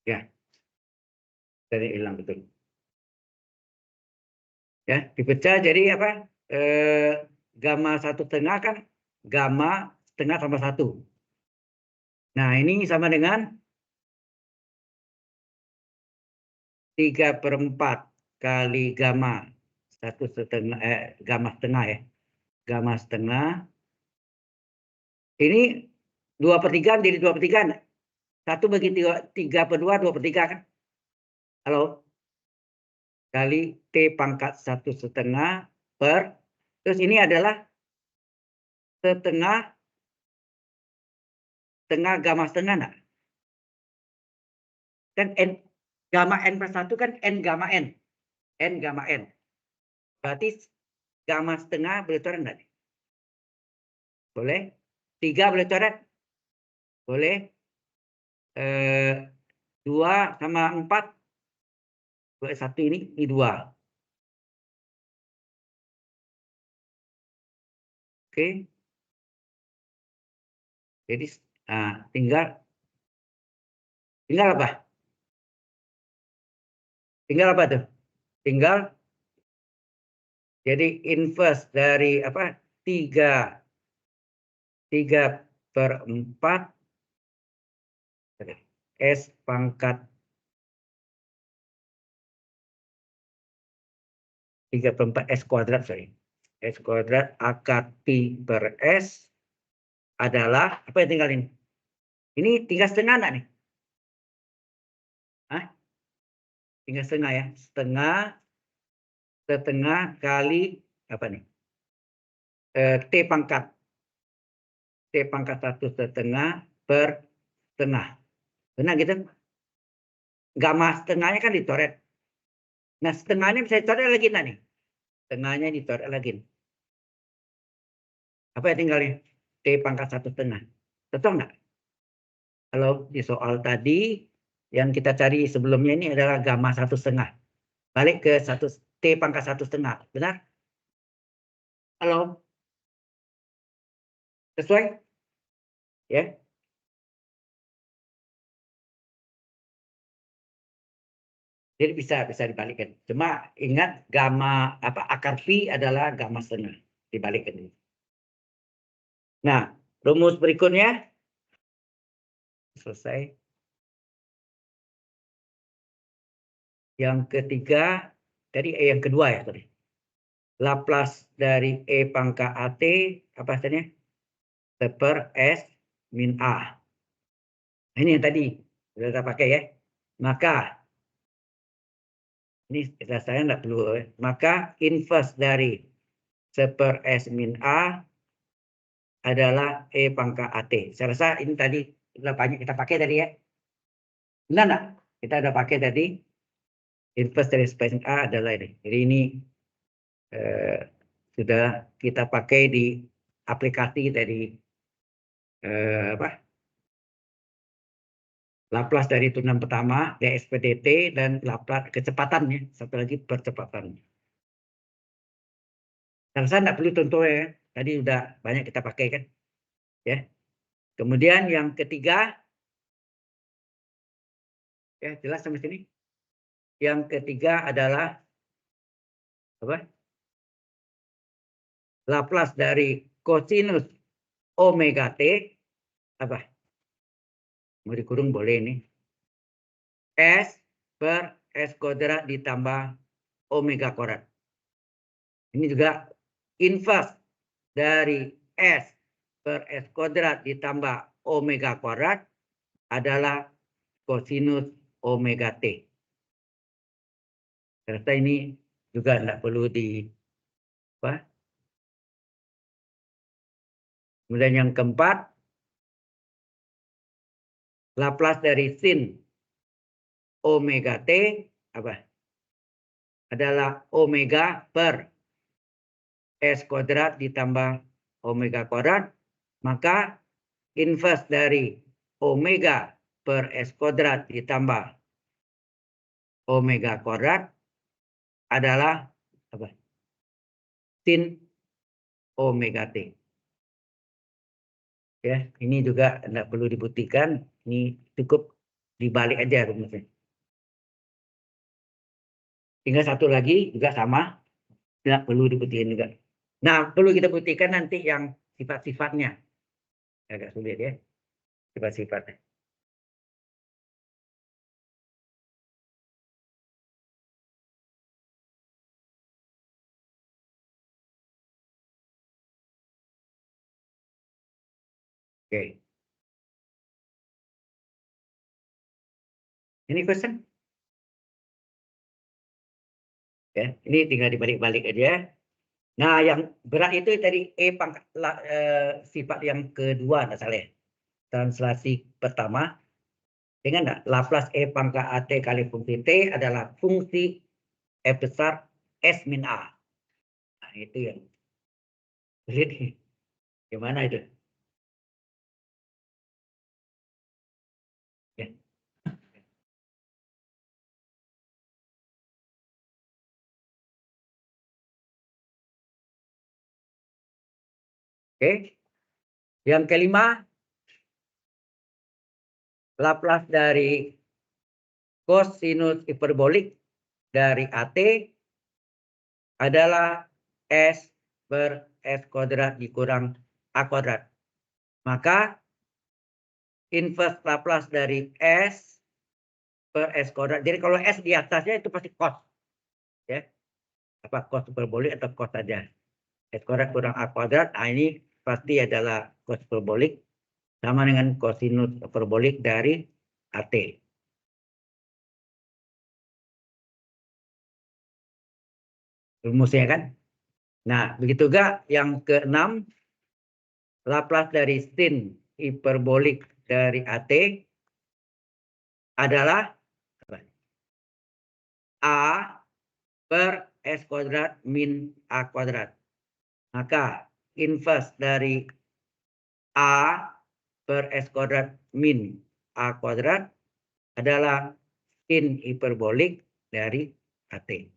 Ya, tadi hilang betul. Ya, dipecah jadi apa? Gamma 1/2 kan gamma setengah tambah 1. Nah, ini sama dengan 3/4 kali gamma 1/2 gamma setengah ya. Gamma setengah. Ini 2/3 menjadi 2/3. 1 bagi 3/2, 2/3 kan? Halo? Kali T pangkat 1/2 per. Terus ini adalah setengah gamma setengah enggak? Kan N gamma N per 1 kan N gamma N. N gamma N. Berarti gamma setengah boleh coret enggak? Boleh? 3 boleh coret? Boleh? 2 sama 4. 1 ini 2. Oke. Jadi tinggal apa? Tinggal apa tuh? Tinggal jadi inverse dari apa? 3/4 S pangkat 3/4 S kuadrat, sorry. S kuadrat akar Pi per S adalah, apa yang tinggal ini? Ini tinggal setengah enggak nih? Hah? Tinggal setengah ya. Setengah kali apa nih? T pangkat 1/2 per setengah. Benar gitu? Gamma setengahnya kan dicoret. Nah, setengahnya bisa dicoret lagi enggak nih? Setengahnya dicoret lagi. Apa yang tinggal nih? T pangkat 1/2. Cocok enggak? Kalau di soal tadi yang kita cari sebelumnya ini adalah gamma 1/2. Balik ke T pangkat 1/2. Benar? Halo? Sesuai? Ya. Jadi bisa dibalikkan. Cuma ingat gamma apa akar pi adalah gamma setengah. Dibalikkan. Nah, rumus berikutnya selesai. Yang ketiga, tadi yang kedua ya tadi. Laplace dari E pangkat AT apa hasilnya? Per S min A. Ini yang tadi sudah kita pakai ya. Maka ini saya enggak perlu. Maka inverse dari seper S min A adalah E pangkat AT. Saya rasa ini tadi sudah banyak kita pakai tadi ya. Benar enggak? Kita sudah pakai tadi. Inverse dari seper A adalah ini. Jadi ini sudah kita pakai di aplikasi dari apa? Laplace dari turunan pertama, DSPDT, dan Laplace kecepatannya. Satu lagi percepatan. Saya enggak perlu contoh ya. Tadi sudah banyak kita pakai kan. Ya. Kemudian yang ketiga, ya jelas sampai sini. Yang ketiga adalah apa? Laplace dari cosinus omega t apa? Mau dikurung boleh ini. S per S kuadrat ditambah omega kuadrat. Ini juga inverse dari S per S kuadrat ditambah omega kuadrat adalah cosinus omega t. Ternyata ini juga tidak perlu di apa? Kemudian yang keempat, Laplace dari sin omega t apa? Adalah omega per S kuadrat ditambah omega kuadrat. Maka inverse dari omega per S kuadrat ditambah omega kuadrat adalah apa? Sin omega T. Ya, ini juga tidak perlu dibuktikan, ini cukup dibalik aja rumusnya. Tinggal satu lagi juga sama, tidak perlu dibuktikan juga. Nah, perlu kita buktikan nanti yang sifat-sifatnya. Agak sulit ya, sifat-sifatnya. Oke. Ini question? Ya, ini tinggal dibalik-balik aja. Nah, yang berat itu tadi pangkat sifat yang kedua, nggak salah ya. Translasi pertama, ingat nggak? Laplace pangkat AT kali fungsi T adalah fungsi besar S min A. Nah, itu yang sulit nih. Gimana itu? Ya. Oke. Yang kelima, Laplace dari kosinus hiperbolik dari AT adalah S per S kuadrat dikurang A kuadrat. Maka inverse Laplace dari S per S kuadrat. Jadi kalau S di atasnya itu pasti cos. Ya. Apa cos hiperbolik atau cos saja. S kuadrat kurang A kuadrat. Nah, ini pasti adalah cos hiperbolik sama dengan kosinus hiperbolik dari AT. Rumusnya kan? Nah, begitu juga yang keenam, Laplace dari sin hiperbolik dari AT adalah A per S kuadrat min A kuadrat. Maka inverse dari A per S kuadrat min A kuadrat adalah sin hiperbolik dari AT.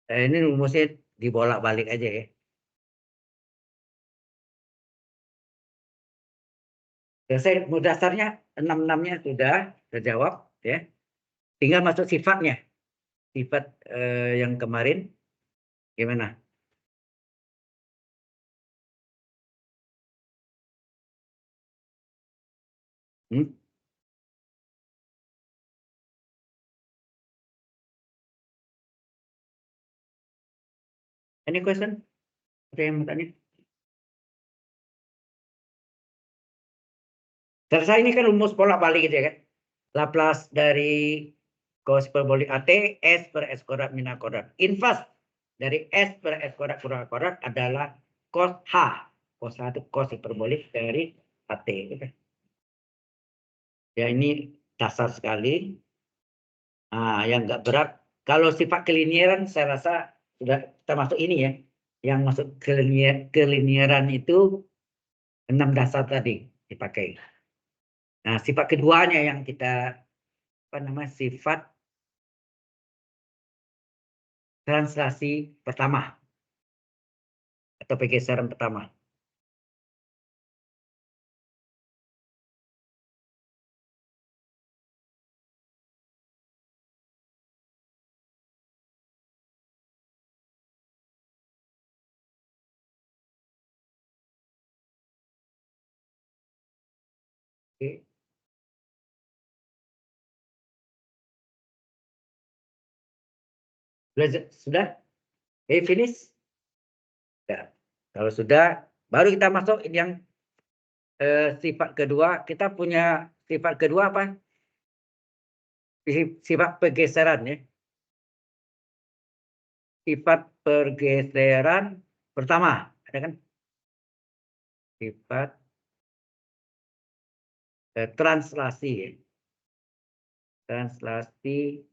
Ini rumusnya dibolak-balik aja ya. Selesai dasarnya 6-6-nya sudah terjawab ya. Tinggal masuk sifatnya. Sifat yang kemarin gimana? Hmm? Any question? Ada yang mau tanya? Selesai ini kan rumus bolak-balik gitu ya kan. Laplace dari cos hiperbolik AT S per S kuadrat min A kuadrat. Inverse dari S per S kuadrat kurang A kuadrat adalah cos H. Cos H itu cos hiperbolik dari AT. Gitu. Ya ini dasar sekali. Nah, yang nggak berat. Kalau sifat kelinieran saya rasa sudah termasuk ini ya. Yang masuk kelinieran itu 6 dasar tadi dipakai. Nah, sifat keduanya yang kita apa namanya sifat translasi pertama atau pergeseran pertama. Oke. Sudah? Finish? Ya. Kalau sudah, baru kita masuk yang sifat kedua. Kita punya sifat kedua apa? Sifat pergeseran ya. Sifat pergeseran pertama, ada kan? Sifat translasi ya. Translasi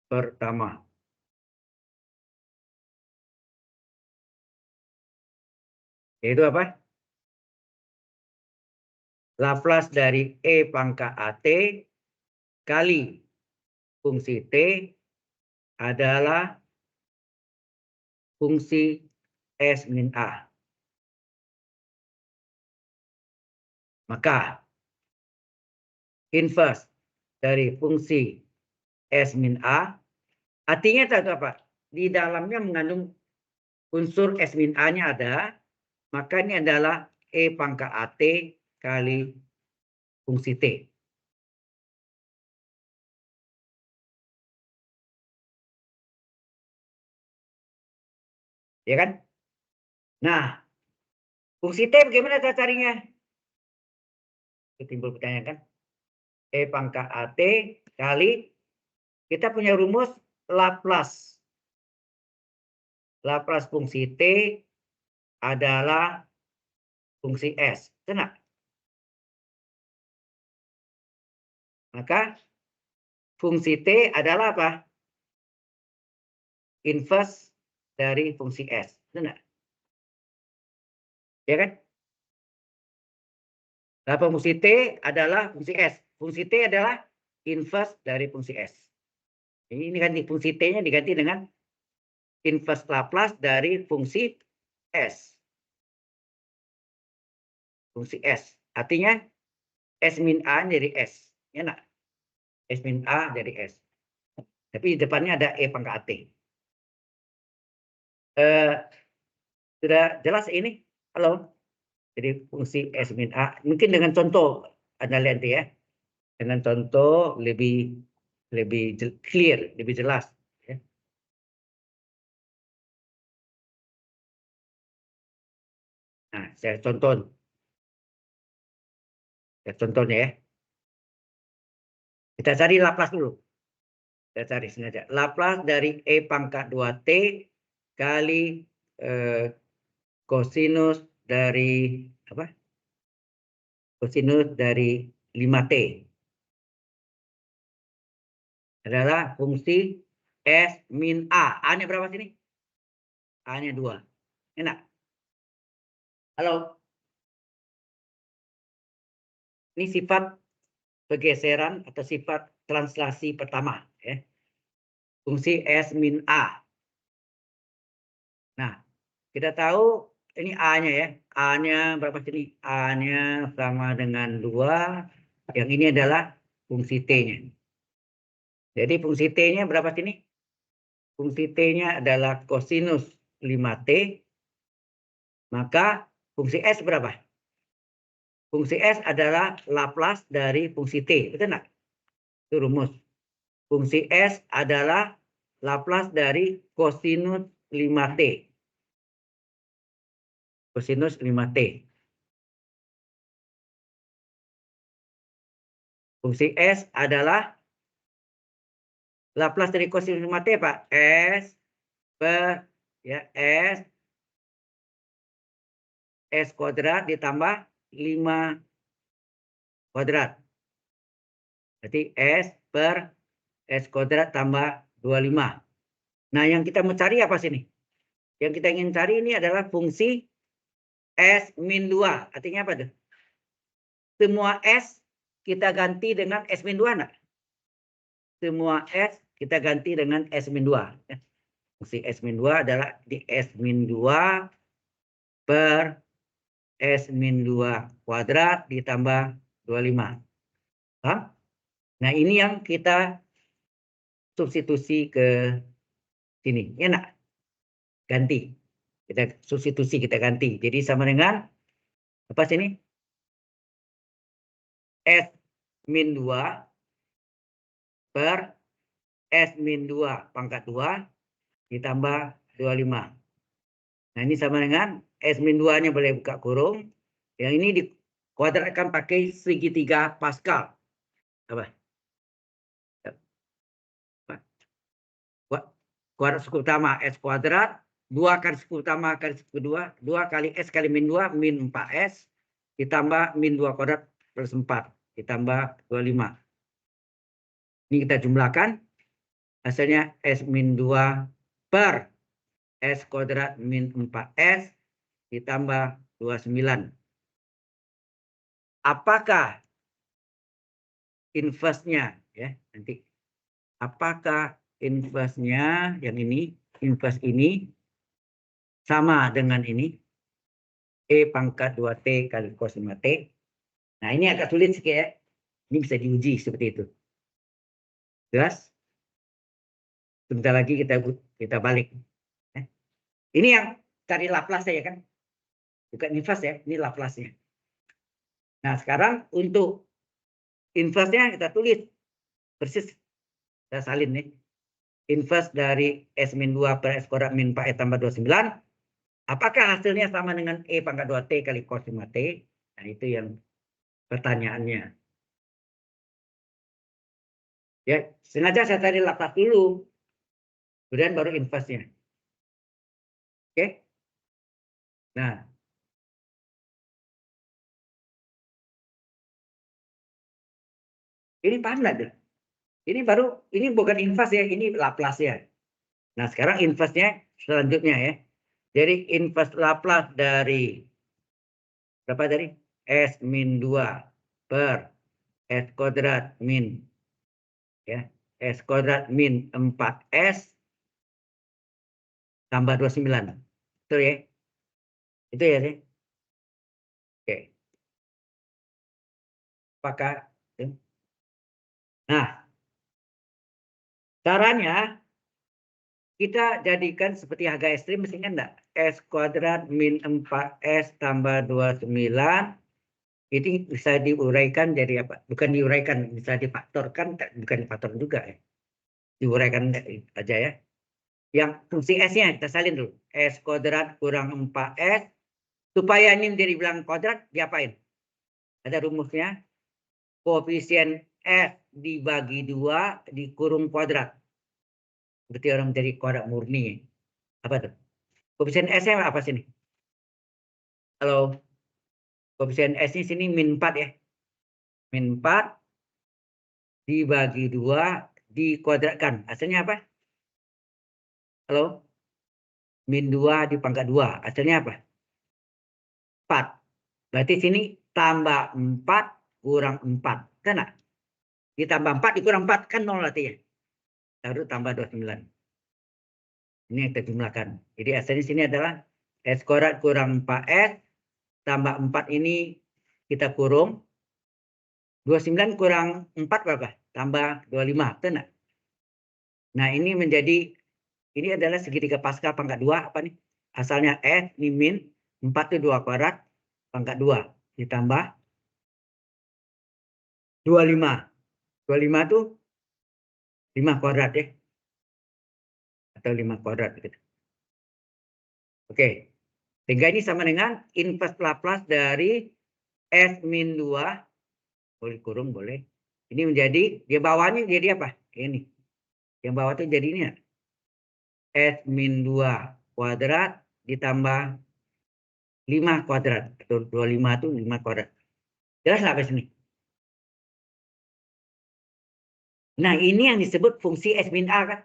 pertama. Yaitu apa? Laplace dari E pangkat AT kali fungsi T adalah fungsi S min A. Maka inverse dari fungsi S min A artinya apa? Di dalamnya mengandung unsur S min A-nya ada, maka ini adalah E pangkat AT kali fungsi T. Ya kan? Nah, fungsi T bagaimana cara carinya? Timbul pertanyaan kan? E pangkat AT kali, kita punya rumus Laplace. Laplace fungsi T adalah fungsi S. Benar? Maka fungsi T adalah apa? Inverse dari fungsi S. Benar? Ya kan? Nah, fungsi T adalah fungsi S. Fungsi T adalah inverse dari fungsi S. Ini kan fungsi T-nya diganti dengan inverse Laplace dari fungsi S. Fungsi S. Artinya S min A dari S. Ya nak? S min A dari S. Tapi di depannya ada E pangkat AT. Sudah jelas ini? Halo? Jadi fungsi S min A. Mungkin dengan contoh Anda lihat ya. Dengan contoh lebih clear, lebih jelas. Ya. Nah, saya contoh. Ya, contohnya ya. Kita cari Laplace dulu. Kita cari sengaja. Laplace dari E pangkat 2T kali kosinus dari apa? Kosinus dari 5T. Adalah fungsi S min A. A-nya berapa sini? A-nya 2. Enak? Halo? Ini sifat pergeseran atau sifat translasi pertama. Ya. Fungsi S min A. Nah, kita tahu ini A-nya ya. A-nya berapa sini? A-nya sama dengan 2. Yang ini adalah fungsi T-nya. Jadi fungsi T-nya berapa sini? Fungsi T-nya adalah kosinus 5T. Maka fungsi S berapa? Fungsi S adalah Laplace dari fungsi T. Betul nggak? Itu rumus. Fungsi S adalah Laplace dari kosinus 5T. Kosinus 5T. Fungsi S adalah Laplace dari kosinus 5T, Pak. S per ya S kuadrat ditambah 5 kuadrat. Berarti S per S kuadrat tambah 25. Nah, yang kita mau cari apa sini? Yang kita ingin cari ini adalah fungsi S min 2. Artinya apa tuh? Semua S kita ganti dengan S min 2 enggak? Semua S kita ganti dengan S min 2. Fungsi S min 2 adalah di S min 2 per S min 2 kuadrat ditambah 25. Paham? Nah, ini yang kita substitusi ke sini. Enak? Ganti. Kita substitusi, kita ganti. Jadi sama dengan apa sini? S min 2 per S min 2 pangkat 2 ditambah 25. Nah, ini sama dengan S min 2-nya boleh buka kurung. Yang ini dikuadratkan pakai segitiga Pascal. Apa? Kuadrat suku utama S kuadrat. 2 kali suku utama kali suku 2. 2 kali S kali min 2 min 4S. Ditambah min 2 kuadrat plus 4. Ditambah 25. Ini kita jumlahkan. Hasilnya S min 2 per S kuadrat min 4S ditambah 29. apakah inverse-nya ya nanti. Apakah inverse-nya yang ini, inverse ini sama dengan ini E pangkat 2T kali cos 5T. Nah, ini agak sulit sih ya. Ini bisa diuji seperti itu. Jelas? Sebentar lagi kita balik. Ini yang cari Laplace ya kan? Bukan inverse ya, ini Laplace-nya. Nah, sekarang untuk inverse-nya kita tulis persis. Kita salin nih. Inverse dari S-2 per S kuadrat min 4E tambah 29. Apakah hasilnya sama dengan E pangkat 2T kali cos 5T? Nah, itu yang pertanyaannya. Ya, sengaja saya cari Laplace dulu. Kemudian baru inverse-nya. Oke? Nah, ini paham nggak? Ini bukan inverse ya, ini Laplace ya. Nah, sekarang inverse-nya selanjutnya ya. Jadi inverse Laplace dari berapa tadi? S min 2 per S kuadrat min ya, S kuadrat min 4S tambah 29. Betul ya? Itu ya sih? Oke. Apakah? Nah, caranya kita jadikan seperti harga ekstrim, mesti enggak? S kuadrat min 4S tambah 29. Ini bisa diuraikan jadi apa? Bukan diuraikan, bisa difaktorkan, bukan difaktor juga ya. Diuraikan aja ya. Yang fungsi S-nya kita salin dulu. S kuadrat kurang 4S. Supaya ini menjadi bilangan kuadrat, diapain? Ada rumusnya. Koefisien S dibagi 2 dikurung kuadrat. Berarti orang menjadi kuadrat murni. Apa tuh? Koefisien S-nya apa sini? Halo. Koefisien S ini sini min 4 ya. Min 4 dibagi 2 dikuadratkan. Hasilnya apa? Halo? Min 2 dipangkat 2. Hasilnya apa? 4. Berarti sini tambah 4 kurang 4. Kan enggak? Ditambah 4 dikurang 4 kan 0 artinya. Lalu tambah 29. Ini yang kita jumlahkan. Jadi hasilnya sini adalah S kuadrat kurang 4S tambah 4 ini kita kurung. 29 kurang 4 berapa? Tambah 25. Betul enggak? Nah, ini adalah segitiga Pascal pangkat 2 apa nih? Asalnya S ini min 4 itu 2 kuadrat pangkat 2 ditambah 25. 25 itu 5 kuadrat ya. Atau 5 kuadrat gitu. Oke. Sehingga ini sama dengan inverse Laplace dari S min 2. Boleh kurung, boleh. Ini menjadi, di bawahnya jadi apa? Ini. Yang bawah itu jadi ini ya. S min 2 kuadrat ditambah 5 kuadrat. Atau 25 itu 5 kuadrat. Jelas nggak sampai sini? Nah, ini yang disebut fungsi S min A kan?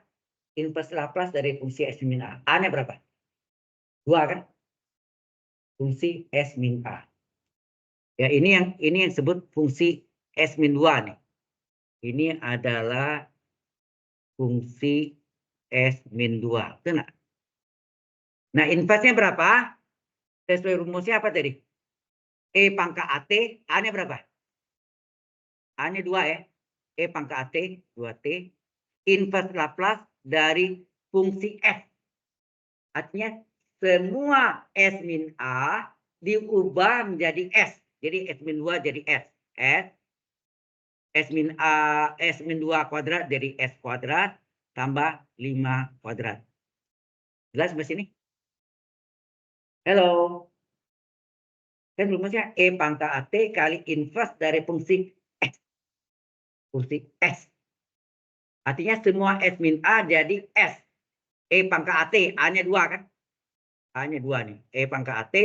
Inverse Laplace dari fungsi S min A. A-nya berapa? 2 kan? Fungsi S min A. Ya, ini yang disebut fungsi S min 2 nih. Ini adalah fungsi S min 2. Betul nggak? Nah, inverse-nya berapa? Sesuai rumusnya apa tadi? E pangkat AT, A-nya berapa? A-nya 2 ya. E pangkat AT, 2T. Inverse Laplace dari fungsi S. Artinya semua S min A diubah menjadi S. Jadi S min 2 jadi S. S min A, S min 2 kuadrat jadi S kuadrat tambah 5 kuadrat. Jelas sampai sini? Halo. Kan rumusnya E pangkat AT kali inverse dari fungsi S. Fungsi S. Artinya semua S min A jadi S. E pangkat AT, A-nya 2 kan? A-nya 2 nih. E pangkat AT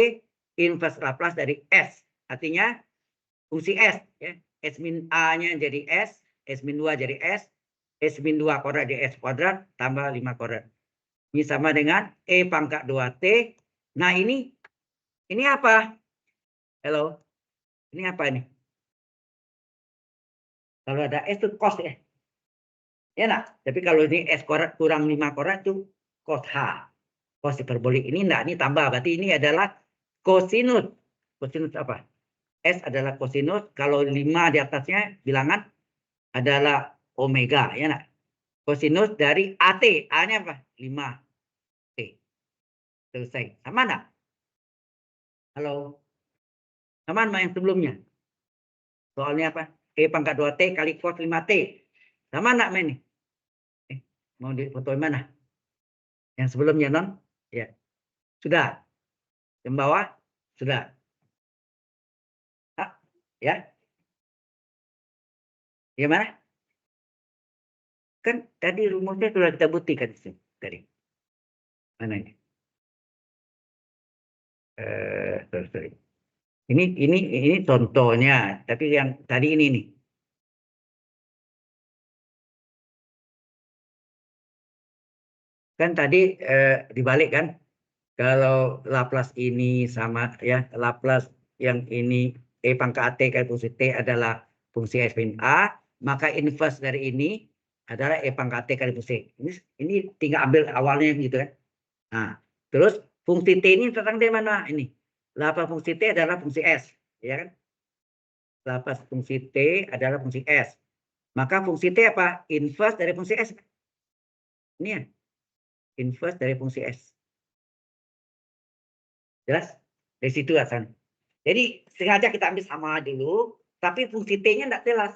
inverse Laplace dari S. Artinya fungsi S. Ya. S min A-nya jadi S. S min 2 jadi S. S min 2 kuadrat jadi S kuadrat tambah 5 kuadrat. Ini sama dengan E pangkat 2T. Nah, ini apa? Halo. Ini apa ini? Kalau ada S itu cos ya. Ya nak. Tapi kalau ini S kurang 5 kuadrat itu cos H. Cos hiperbolik ini enggak, ini tambah. Berarti ini adalah kosinus. Kosinus apa? S adalah kosinus. Kalau 5 di atasnya bilangan adalah omega. Ya nak. Kosinus dari AT. A-nya apa? 5T. Selesai. Sama enggak? Halo. Sama yang sebelumnya. Soalnya apa? E pangkat 2T kali cos 5T. Sama enggak main nih? Mau difotoin mana? Yang sebelumnya non? Ya. Sudah. Yang bawah? Sudah. Ah, ya. Gimana? Kan tadi rumusnya sudah kita buktikan tadi. Mana ini? Sorry. Ini contohnya, tapi yang tadi ini nih. Kan tadi dibalik kan? Kalau Laplace ini sama ya, Laplace yang ini E pangkat AT kali fungsi T adalah fungsi S min A, maka inverse dari ini adalah E pangkat T kali fungsi. Ini tinggal ambil awalnya gitu kan. Nah, terus fungsi T ini datang dari mana? Ini. Laplace fungsi T adalah fungsi S, ya kan? Laplace fungsi T adalah fungsi S. Maka fungsi T apa? Inverse dari fungsi S. Ini ya. Inverse dari fungsi S. Jelas? Dari situ asalnya. Jadi sengaja kita ambil sama dulu, tapi fungsi T-nya tidak jelas.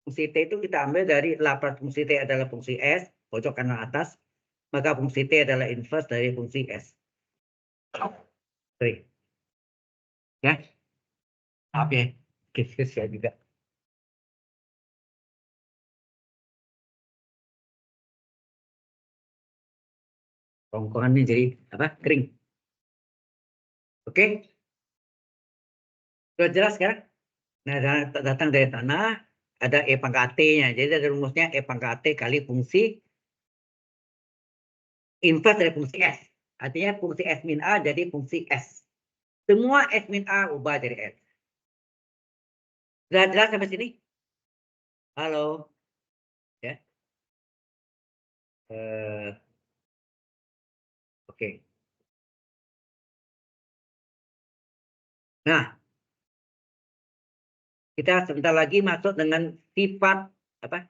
Fungsi T itu kita ambil dari Laplace fungsi T adalah fungsi S, pojok kanan atas, maka fungsi T adalah inverse dari fungsi S. Sorry. Ya, maaf ya, saya juga. Rongkongan ini jadi apa? Kering. Oke, sudah jelas sekarang? Nah, datang dari tanah, ada E pangkat T-nya. Jadi ada rumusnya E pangkat T kali fungsi inverse dari fungsi S. Artinya fungsi S min A jadi fungsi S. Semua S min A ubah jadi S. Sudah jelas sampai sini? Halo? Ya. Oke. Nah, kita sebentar lagi masuk dengan sifat apa?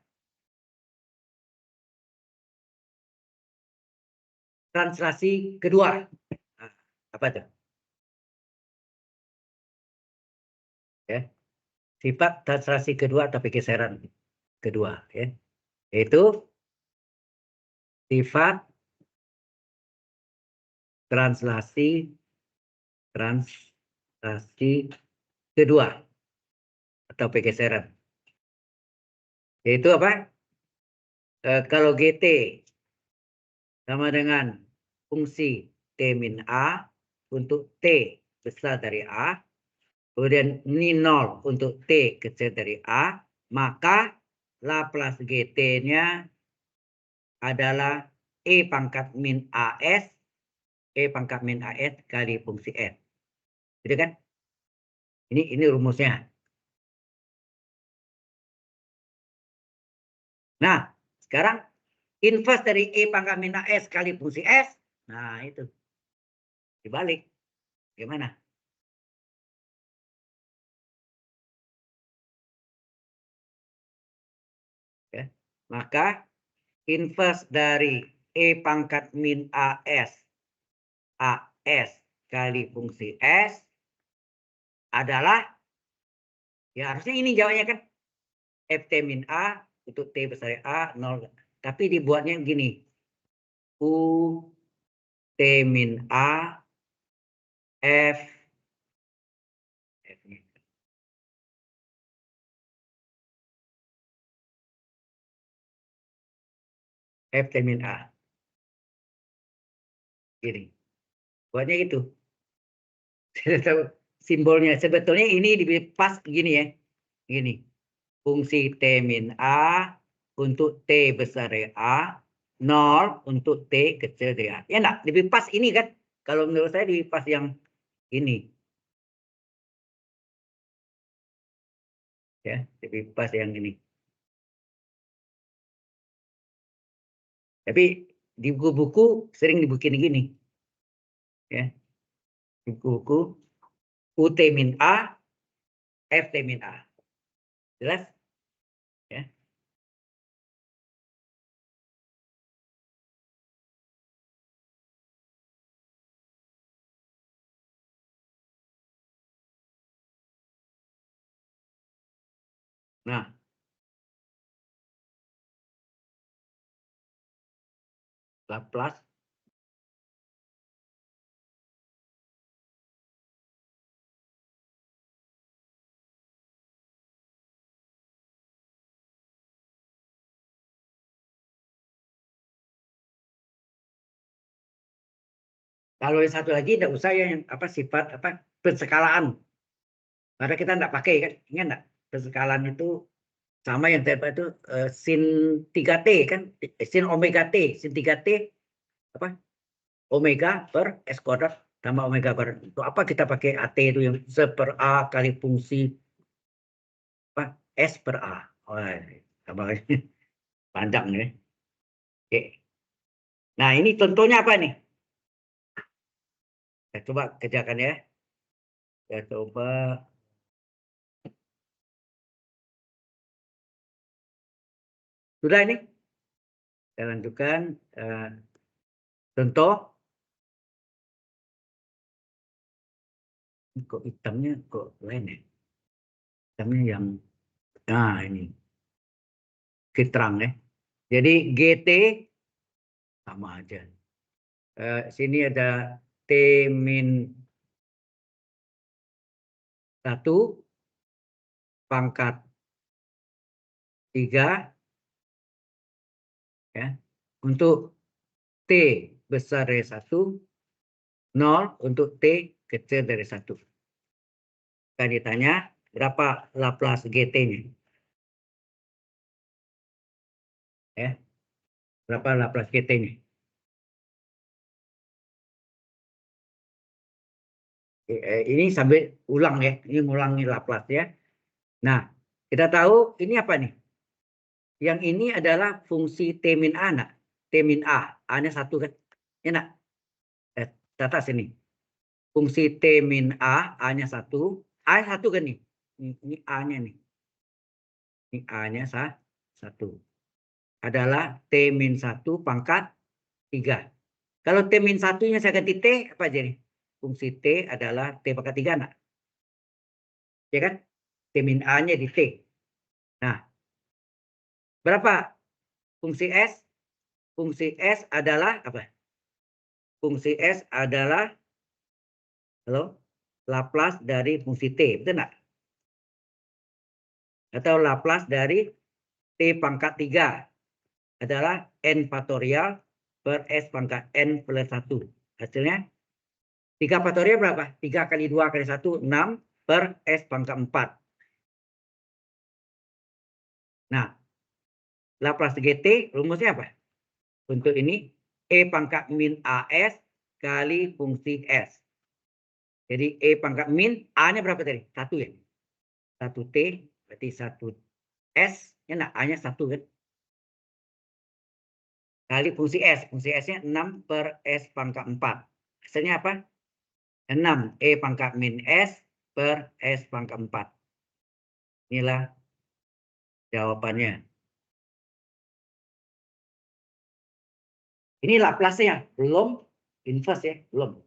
Translasi kedua. Nah, apa itu? Ya. Sifat translasi kedua atau pergeseran kedua, ya. Yaitu sifat translasi kedua atau pergeseran. Yaitu apa? Kalau GT sama dengan fungsi T min A untuk T besar dari A, kemudian ini 0 untuk T kecil dari A, maka Laplace GT-nya adalah E pangkat min AS, E pangkat min AS kali fungsi S. Gitu kan? Ini rumusnya. Nah, sekarang inverse dari E pangkat min AS kali fungsi S. Nah, itu. Dibalik. Gimana? Ya. Maka inverse dari E pangkat min AS kali fungsi S adalah, ya harusnya ini jawabnya kan, FT min A untuk T besar A 0. Tapi dibuatnya gini. U T min A F FT min A. Gini. Buatnya gitu. Simbolnya sebetulnya ini pas gini ya. Gini. Fungsi T min A untuk T besar dari A, 0 untuk T kecil dari A. Ya enggak? Lebih pas ini kan? Kalau menurut saya lebih pas yang ini. Ya, lebih pas yang ini. Tapi di buku-buku sering dibikin gini. Ya. Di buku UT min A, FT min A. Jelas? Ya. Nah, Laplace kalau yang satu lagi tidak usah yang apa sifat apa persekalaan. Karena kita tidak pakai kan, ingat enggak? Persekalaan itu sama yang tadi itu sin 3T kan, sin omega T, sin 3T apa? Omega per S kuadrat tambah omega kuadrat. Untuk apa kita pakai AT itu yang seper A kali fungsi apa? S per A. Oh, tambah panjang nih. Oke. Nah, ini contohnya apa nih? Saya coba kerjakan ya. Saya coba. Sudah ini? Saya lanjutkan. Contoh. Kok hitamnya kok lain ya? Hitamnya yang, nah ini. Terang ya. Jadi GT sama aja. Sini ada T min 1 pangkat 3 ya. Untuk T besar dari 1, 0 untuk T kecil dari 1. Kan ditanya berapa Laplace GT-nya? Ya. Berapa Laplace GT-nya? Ini sambil ulang ya. Ini ngulangi Laplace ya. Nah, kita tahu ini apa nih? Yang ini adalah fungsi T min A, nak. T min A. A-nya 1 kan? Ya, nak? Catat sini. Fungsi T min A, A-nya 1. A-nya 1 kan nih? Ini A-nya nih. Ini A-nya 1. Adalah T min 1 pangkat 3. Kalau T min 1-nya saya ganti T, apa jadi? Fungsi T adalah T pangkat 3, nak. Ya kan? T min A-nya di T. Nah, berapa fungsi S? Fungsi S adalah apa? Fungsi S adalah Laplace dari fungsi T, betul nggak? Atau Laplace dari T pangkat 3 adalah N faktorial per S pangkat N plus 1. Hasilnya 3 faktorial berapa? 3 kali 2 kali 1, 6 per S pangkat 4. Nah, Laplace GT rumusnya apa? Untuk ini E pangkat min AS kali fungsi S. Jadi E pangkat min, A-nya berapa tadi? 1 ya? 1T berarti 1 S. Ya nah, A-nya 1 kan? Kali fungsi S. Fungsi S-nya 6 per S pangkat 4. Hasilnya apa? 6 E pangkat min S per S pangkat 4. Inilah jawabannya. Ini Laplace-nya. Belum inverse ya. Belum.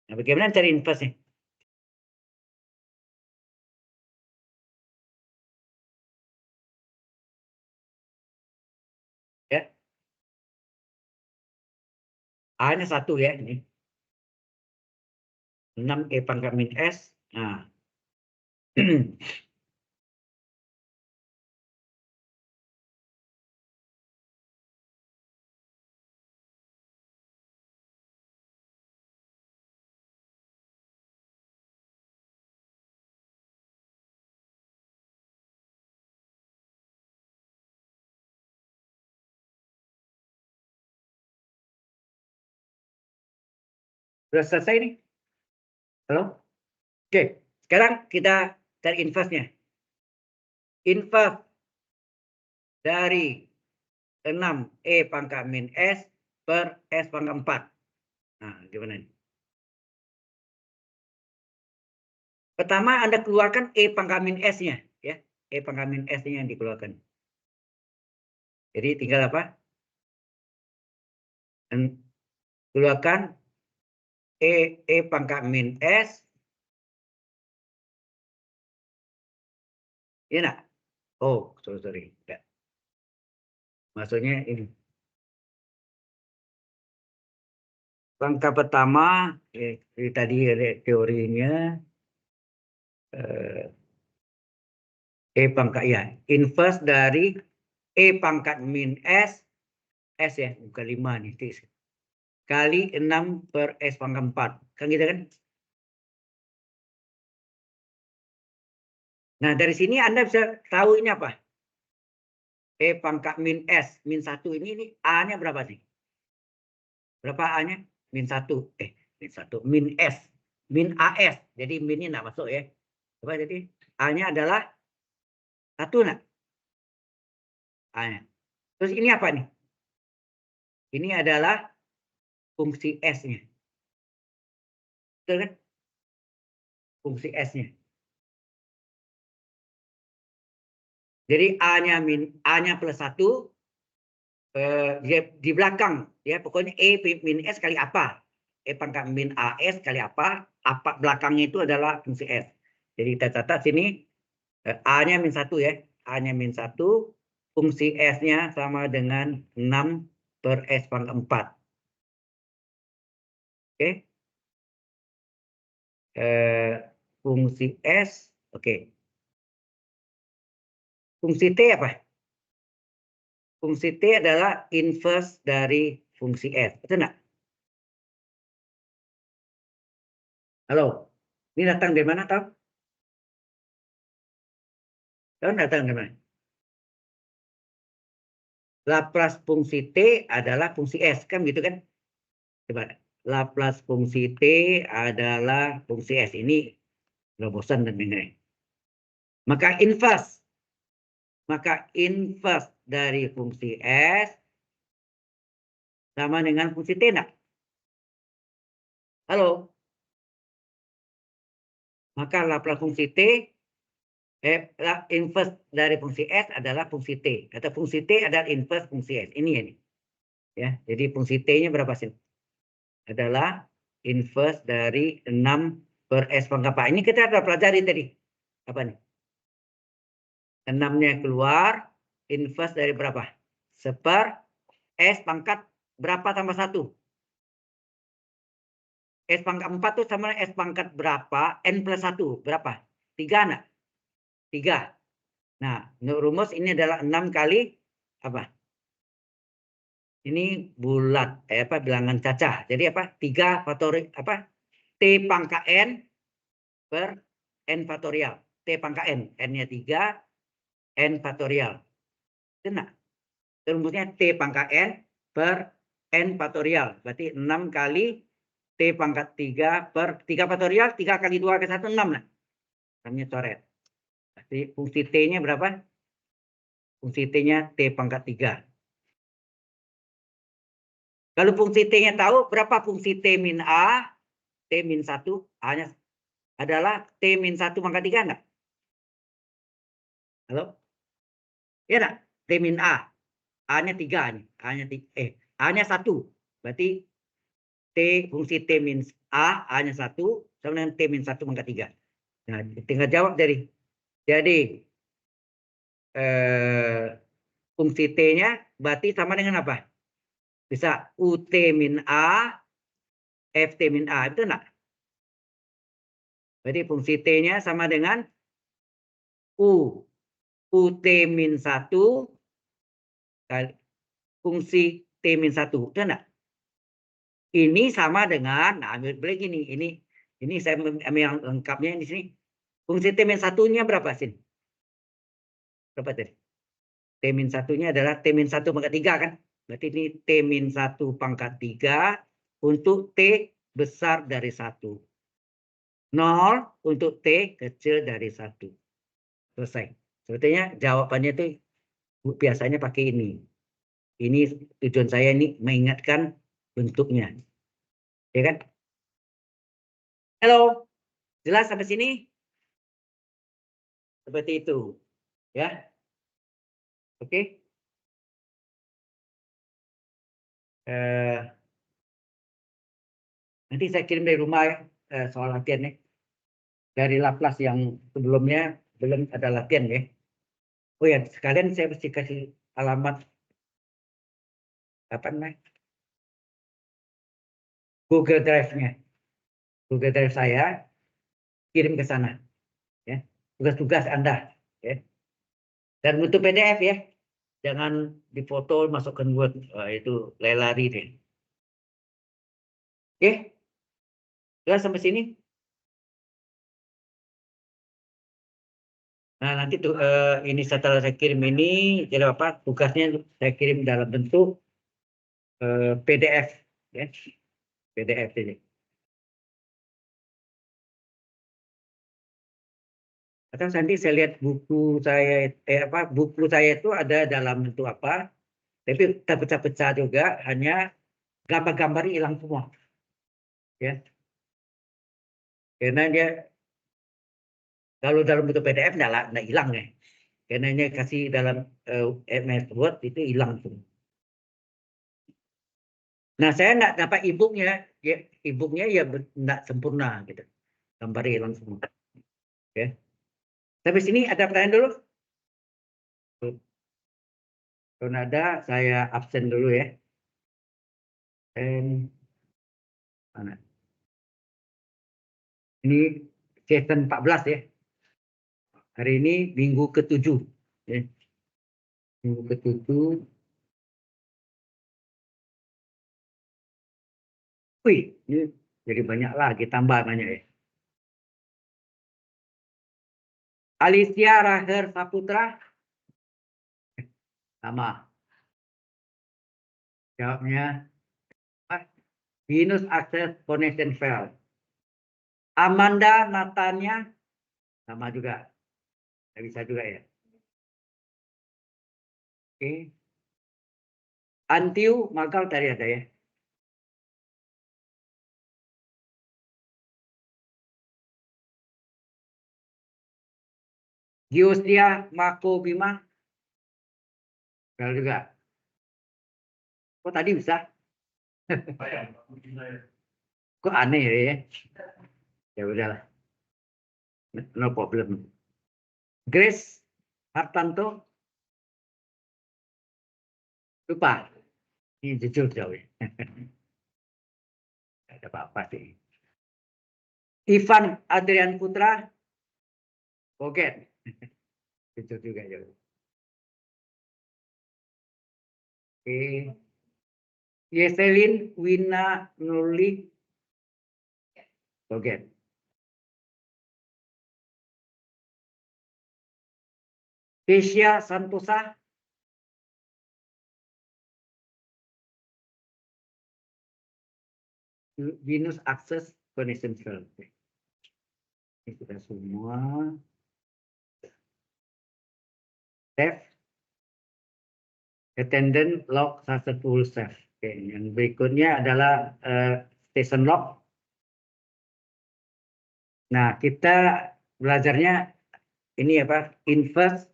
Nah, bagaimana cari inverse-nya? Ya. A-nya 1 ya. Ini. 6 E pangkat min S. Nah. Sudah selesai nih? Halo? Oke. Sekarang kita cari inverse-nya. Inverse dari 6 E pangkat min S per S pangkat 4. Nah, gimana nih? Pertama Anda keluarkan E pangkat min S-nya. Ya. E pangkat min S-nya yang dikeluarkan. Jadi tinggal apa? Keluarkan E pangkat min S. Iya enggak? Oh, sorry. Enggak. Maksudnya ini. Langkah pertama, tadi teorinya E pangkat ya, inverse dari E pangkat min S ya, bukan 5 nih, kali 6 per S pangkat 4. Kan gitu kan? Nah, dari sini Anda bisa tahu ini apa? E pangkat min S, min 1 ini A-nya berapa sih? Berapa A-nya? Min 1. Min 1. Min S. Min AS. Jadi minnya nggak masuk ya. Coba jadi A-nya adalah 1 enggak? A-nya. Terus ini apa nih? Ini adalah fungsi S-nya. Betul kan? Fungsi S-nya. Jadi A-nya plus 1 di belakang ya, pokoknya E min S kali apa? E pangkat min AS kali apa? Apa belakangnya itu adalah fungsi S. Jadi kita catat sini A-nya min 1 ya. A-nya min 1, fungsi S-nya sama dengan 6 per S pangkat 4. Oke. Fungsi S, oke. Fungsi T apa? Fungsi T adalah inverse dari fungsi S. Betul nggak? Halo? Ini datang dari mana, tahu? Tahu datang dari mana? Laplace fungsi T adalah fungsi S. Kan gitu kan? Coba. Laplace fungsi T adalah fungsi S. Ini udah bosan dan dengerin. Maka inverse dari fungsi S sama dengan fungsi T enggak? Halo? Maka Laplace fungsi T inverse dari fungsi S adalah fungsi T. Atau fungsi T adalah inverse fungsi S. Ini ya. Ya, jadi fungsi T-nya berapa sih? Adalah inverse dari 6 per S pangkat 4. Ini kita sudah pelajari tadi. Apa nih? 6-nya keluar, inverse dari berapa? Seper S pangkat berapa tambah 1? S pangkat 4 itu sama S pangkat berapa? N plus 1. Berapa? 3 enggak? 3. Nah, menurut rumus ini adalah 6 kali apa? Ini bulat, bilangan cacah. Jadi apa? 3 faktorial apa? T pangkat N per N faktorial. T pangkat N. N-nya 3, N faktorial. Benar. Rumusnya T pangkat N per N faktorial. Berarti 6 kali T pangkat 3 per 3 faktorial. 3 kali 2 ke 1, 6 lah. Namanya coret. Berarti fungsi T-nya berapa? Fungsi T-nya T pangkat 3. Kalau fungsi T-nya tahu, berapa fungsi T min A? T min 1, A-nya adalah T min 1 pangkat 3 enggak? Halo? Iya enggak? T min A. A-nya 3 nih. A-nya 1. Berarti fungsi T min A-nya 1 sama dengan T min 1 pangkat 3. Nah, tinggal jawab dari. Jadi fungsi T-nya berarti sama dengan apa? Bisa UT min A, FT min A. Itu enggak? Berarti fungsi T-nya sama dengan UT min 1 kali fungsi T min 1. Itu enggak? Ini sama dengan, nah ambil gini, ini saya ambil yang lengkapnya di sini. Fungsi T min 1-nya berapa sih? Berapa tadi? T min 1-nya adalah T min 1 pangkat 3 kan? Berarti ini T min 1 pangkat 3 untuk T besar dari 1. 0 untuk T kecil dari 1. Selesai. Sebetulnya jawabannya itu biasanya pakai ini. Ini tujuan saya ini mengingatkan bentuknya. Ya kan? Halo, jelas sampai sini? Seperti itu. Ya. Oke. Nanti saya kirim dari rumah ya, soal latihan ya. Dari Laplace yang sebelumnya belum ada latihan ya. Oh ya, sekalian saya mesti kasih alamat apa namanya? Google Drive-nya. Google Drive saya kirim ke sana ya. Tugas-tugas Anda ya. Dan bentuk PDF ya. Jangan difoto masukkan Word. Wah, itu lari deh. Oke. Jelas sampai sini? Nah, nanti tuh ini setelah saya kirim ini jadi apa? Tugasnya saya kirim dalam bentuk PDF ya. PDF ini. Atau nanti saya lihat buku saya buku saya itu ada dalam bentuk apa? Tapi terpecah-pecah juga, hanya gambar-gambar hilang semua. Ya. Karena dia kalau dalam bentuk PDF enggak hilang ya. Karena ini kasih dalam MS Word itu hilang semua. Nah, saya enggak dapat e-booknya, ya, e-booknya ya enggak sempurna gitu. Gambarnya hilang semua. Oke. Sampai sini ada pertanyaan dulu? Kalau ada, saya absen dulu ya. Mana? Ini session 14 ya. Hari ini minggu ke-7. Ya. Minggu ke-7. Wih, ini jadi banyak lagi, tambah banyak ya. Alicia Raher Saputra. Sama. Jawabnya Venus Access Connection File. Amanda Natanya. Sama juga. Nggak bisa juga ya. Oke. Antiu Magal tadi ada ya. Giosdia Mako Bima. Gagal juga. Kok tadi bisa? Kok aneh ya? Ya udahlah. No problem. Grace Hartanto. Lupa. Ini jujur jauh ya. Ada apa-apa sih. Ivan Adrian Putra. Oke. Jujur juga jauh. Oke. Yeselin Wina Nurli. Oke. Kesia Santosa. Venus Access Connection File. Ini sudah semua. Save. Attendant log successful save. Oke, yang berikutnya adalah station log. Nah, kita belajarnya ini apa? Inverse.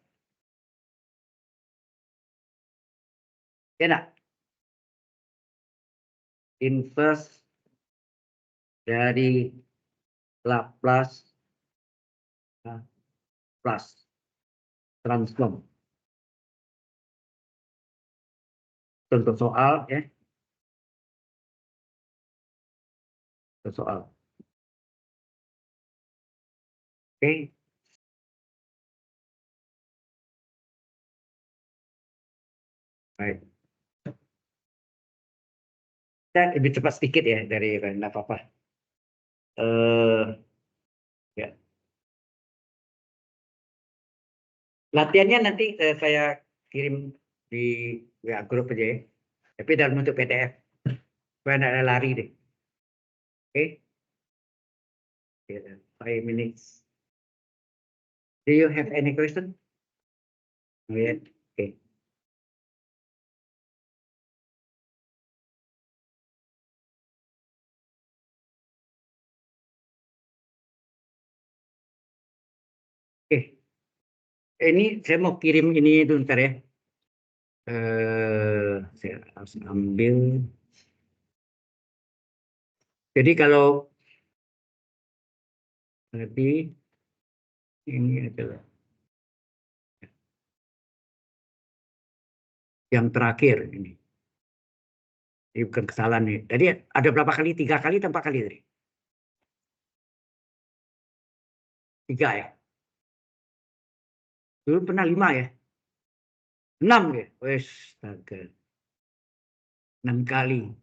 Ya, nak? Inverse dari Laplace plus transform. Contoh soal ya. Contoh soal. Oke. Baik. Kita lebih cepat sedikit ya dari apa-apa. Ya. Latihannya nanti saya kirim di WA grup aja ya. Tapi dalam bentuk PDF. Supaya tidak ada lari deh. Oke. 5 minutes. Do you have any question? Yeah. Okay. Ini saya mau kirim ini itu ntar ya. Saya harus ambil. Jadi kalau tadi ini adalah yang terakhir ini. Ini bukan kesalahan nih. Tadi ada berapa kali? 3 kali atau 4 kali tadi? 3 ya. Dulu pernah 5 ya. 6 ya. Wes, 6 kali.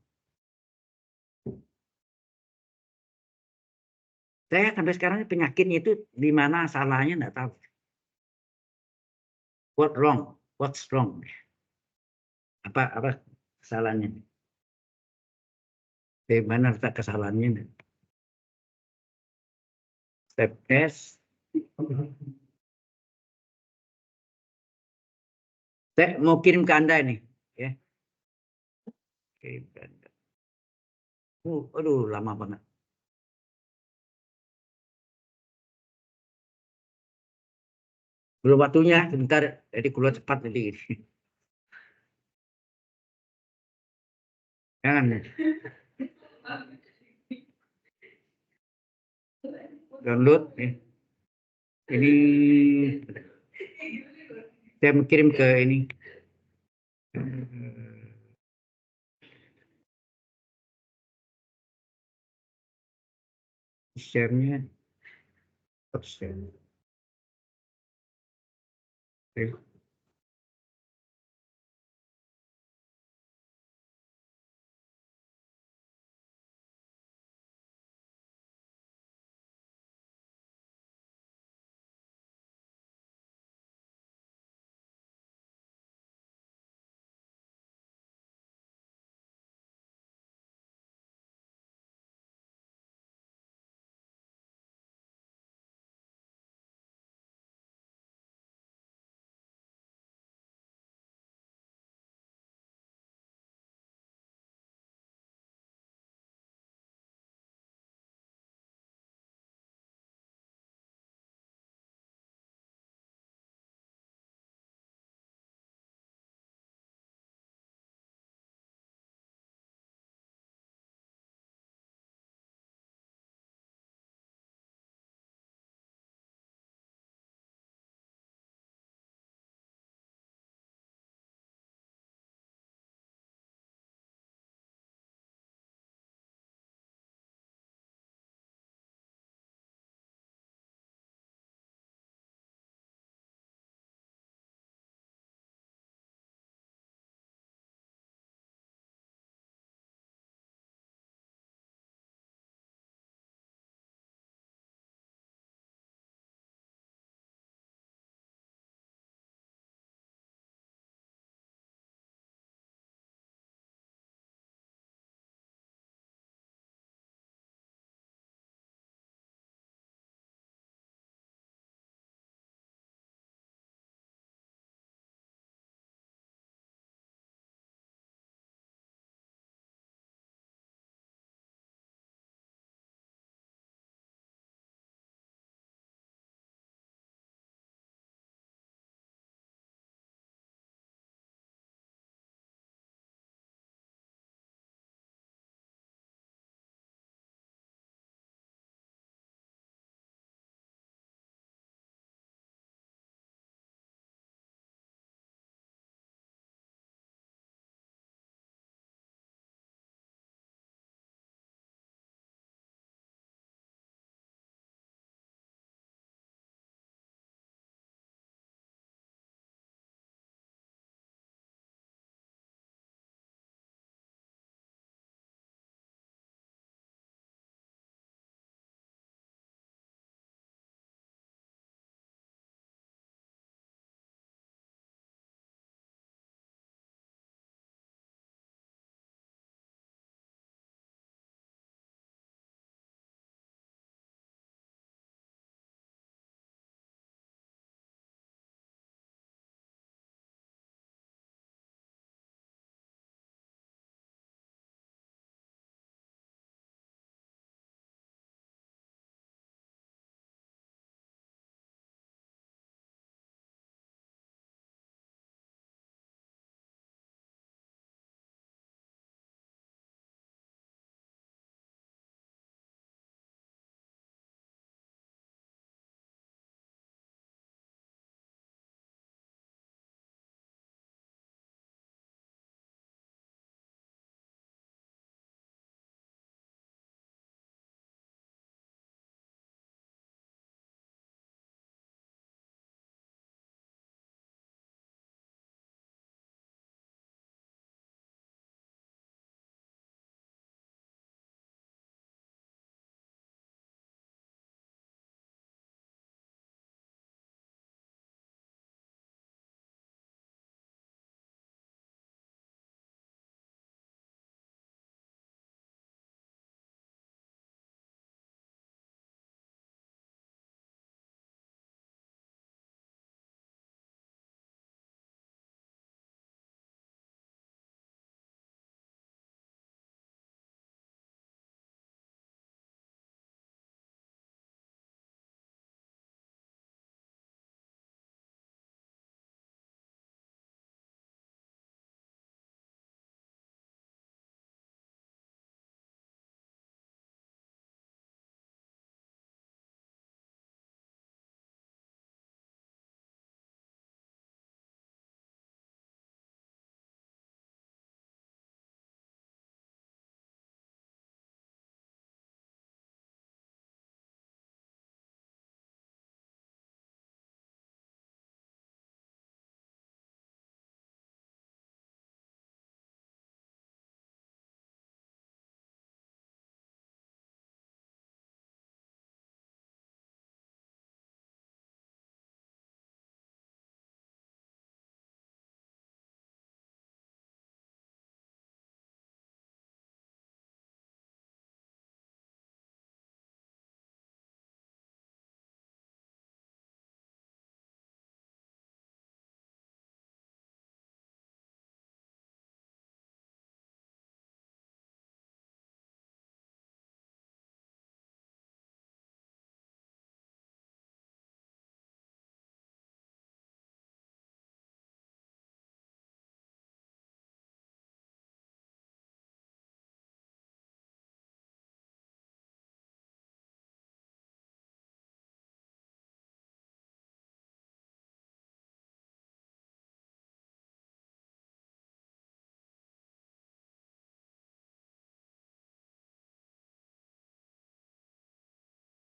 Saya sampai sekarang penyakitnya itu di mana salahnya enggak tahu. What wrong? What's wrong? Apa kesalahannya? Di mana letak kesalahannya? Step S. Saya mau kirim ke Anda ini, ya. Kirim ke Anda. Aduh, lama banget. Belum waktunya, sebentar. Jadi keluar cepat nanti. Jangan. Download. Ini saya kirim ke ini. Share-nya. Share.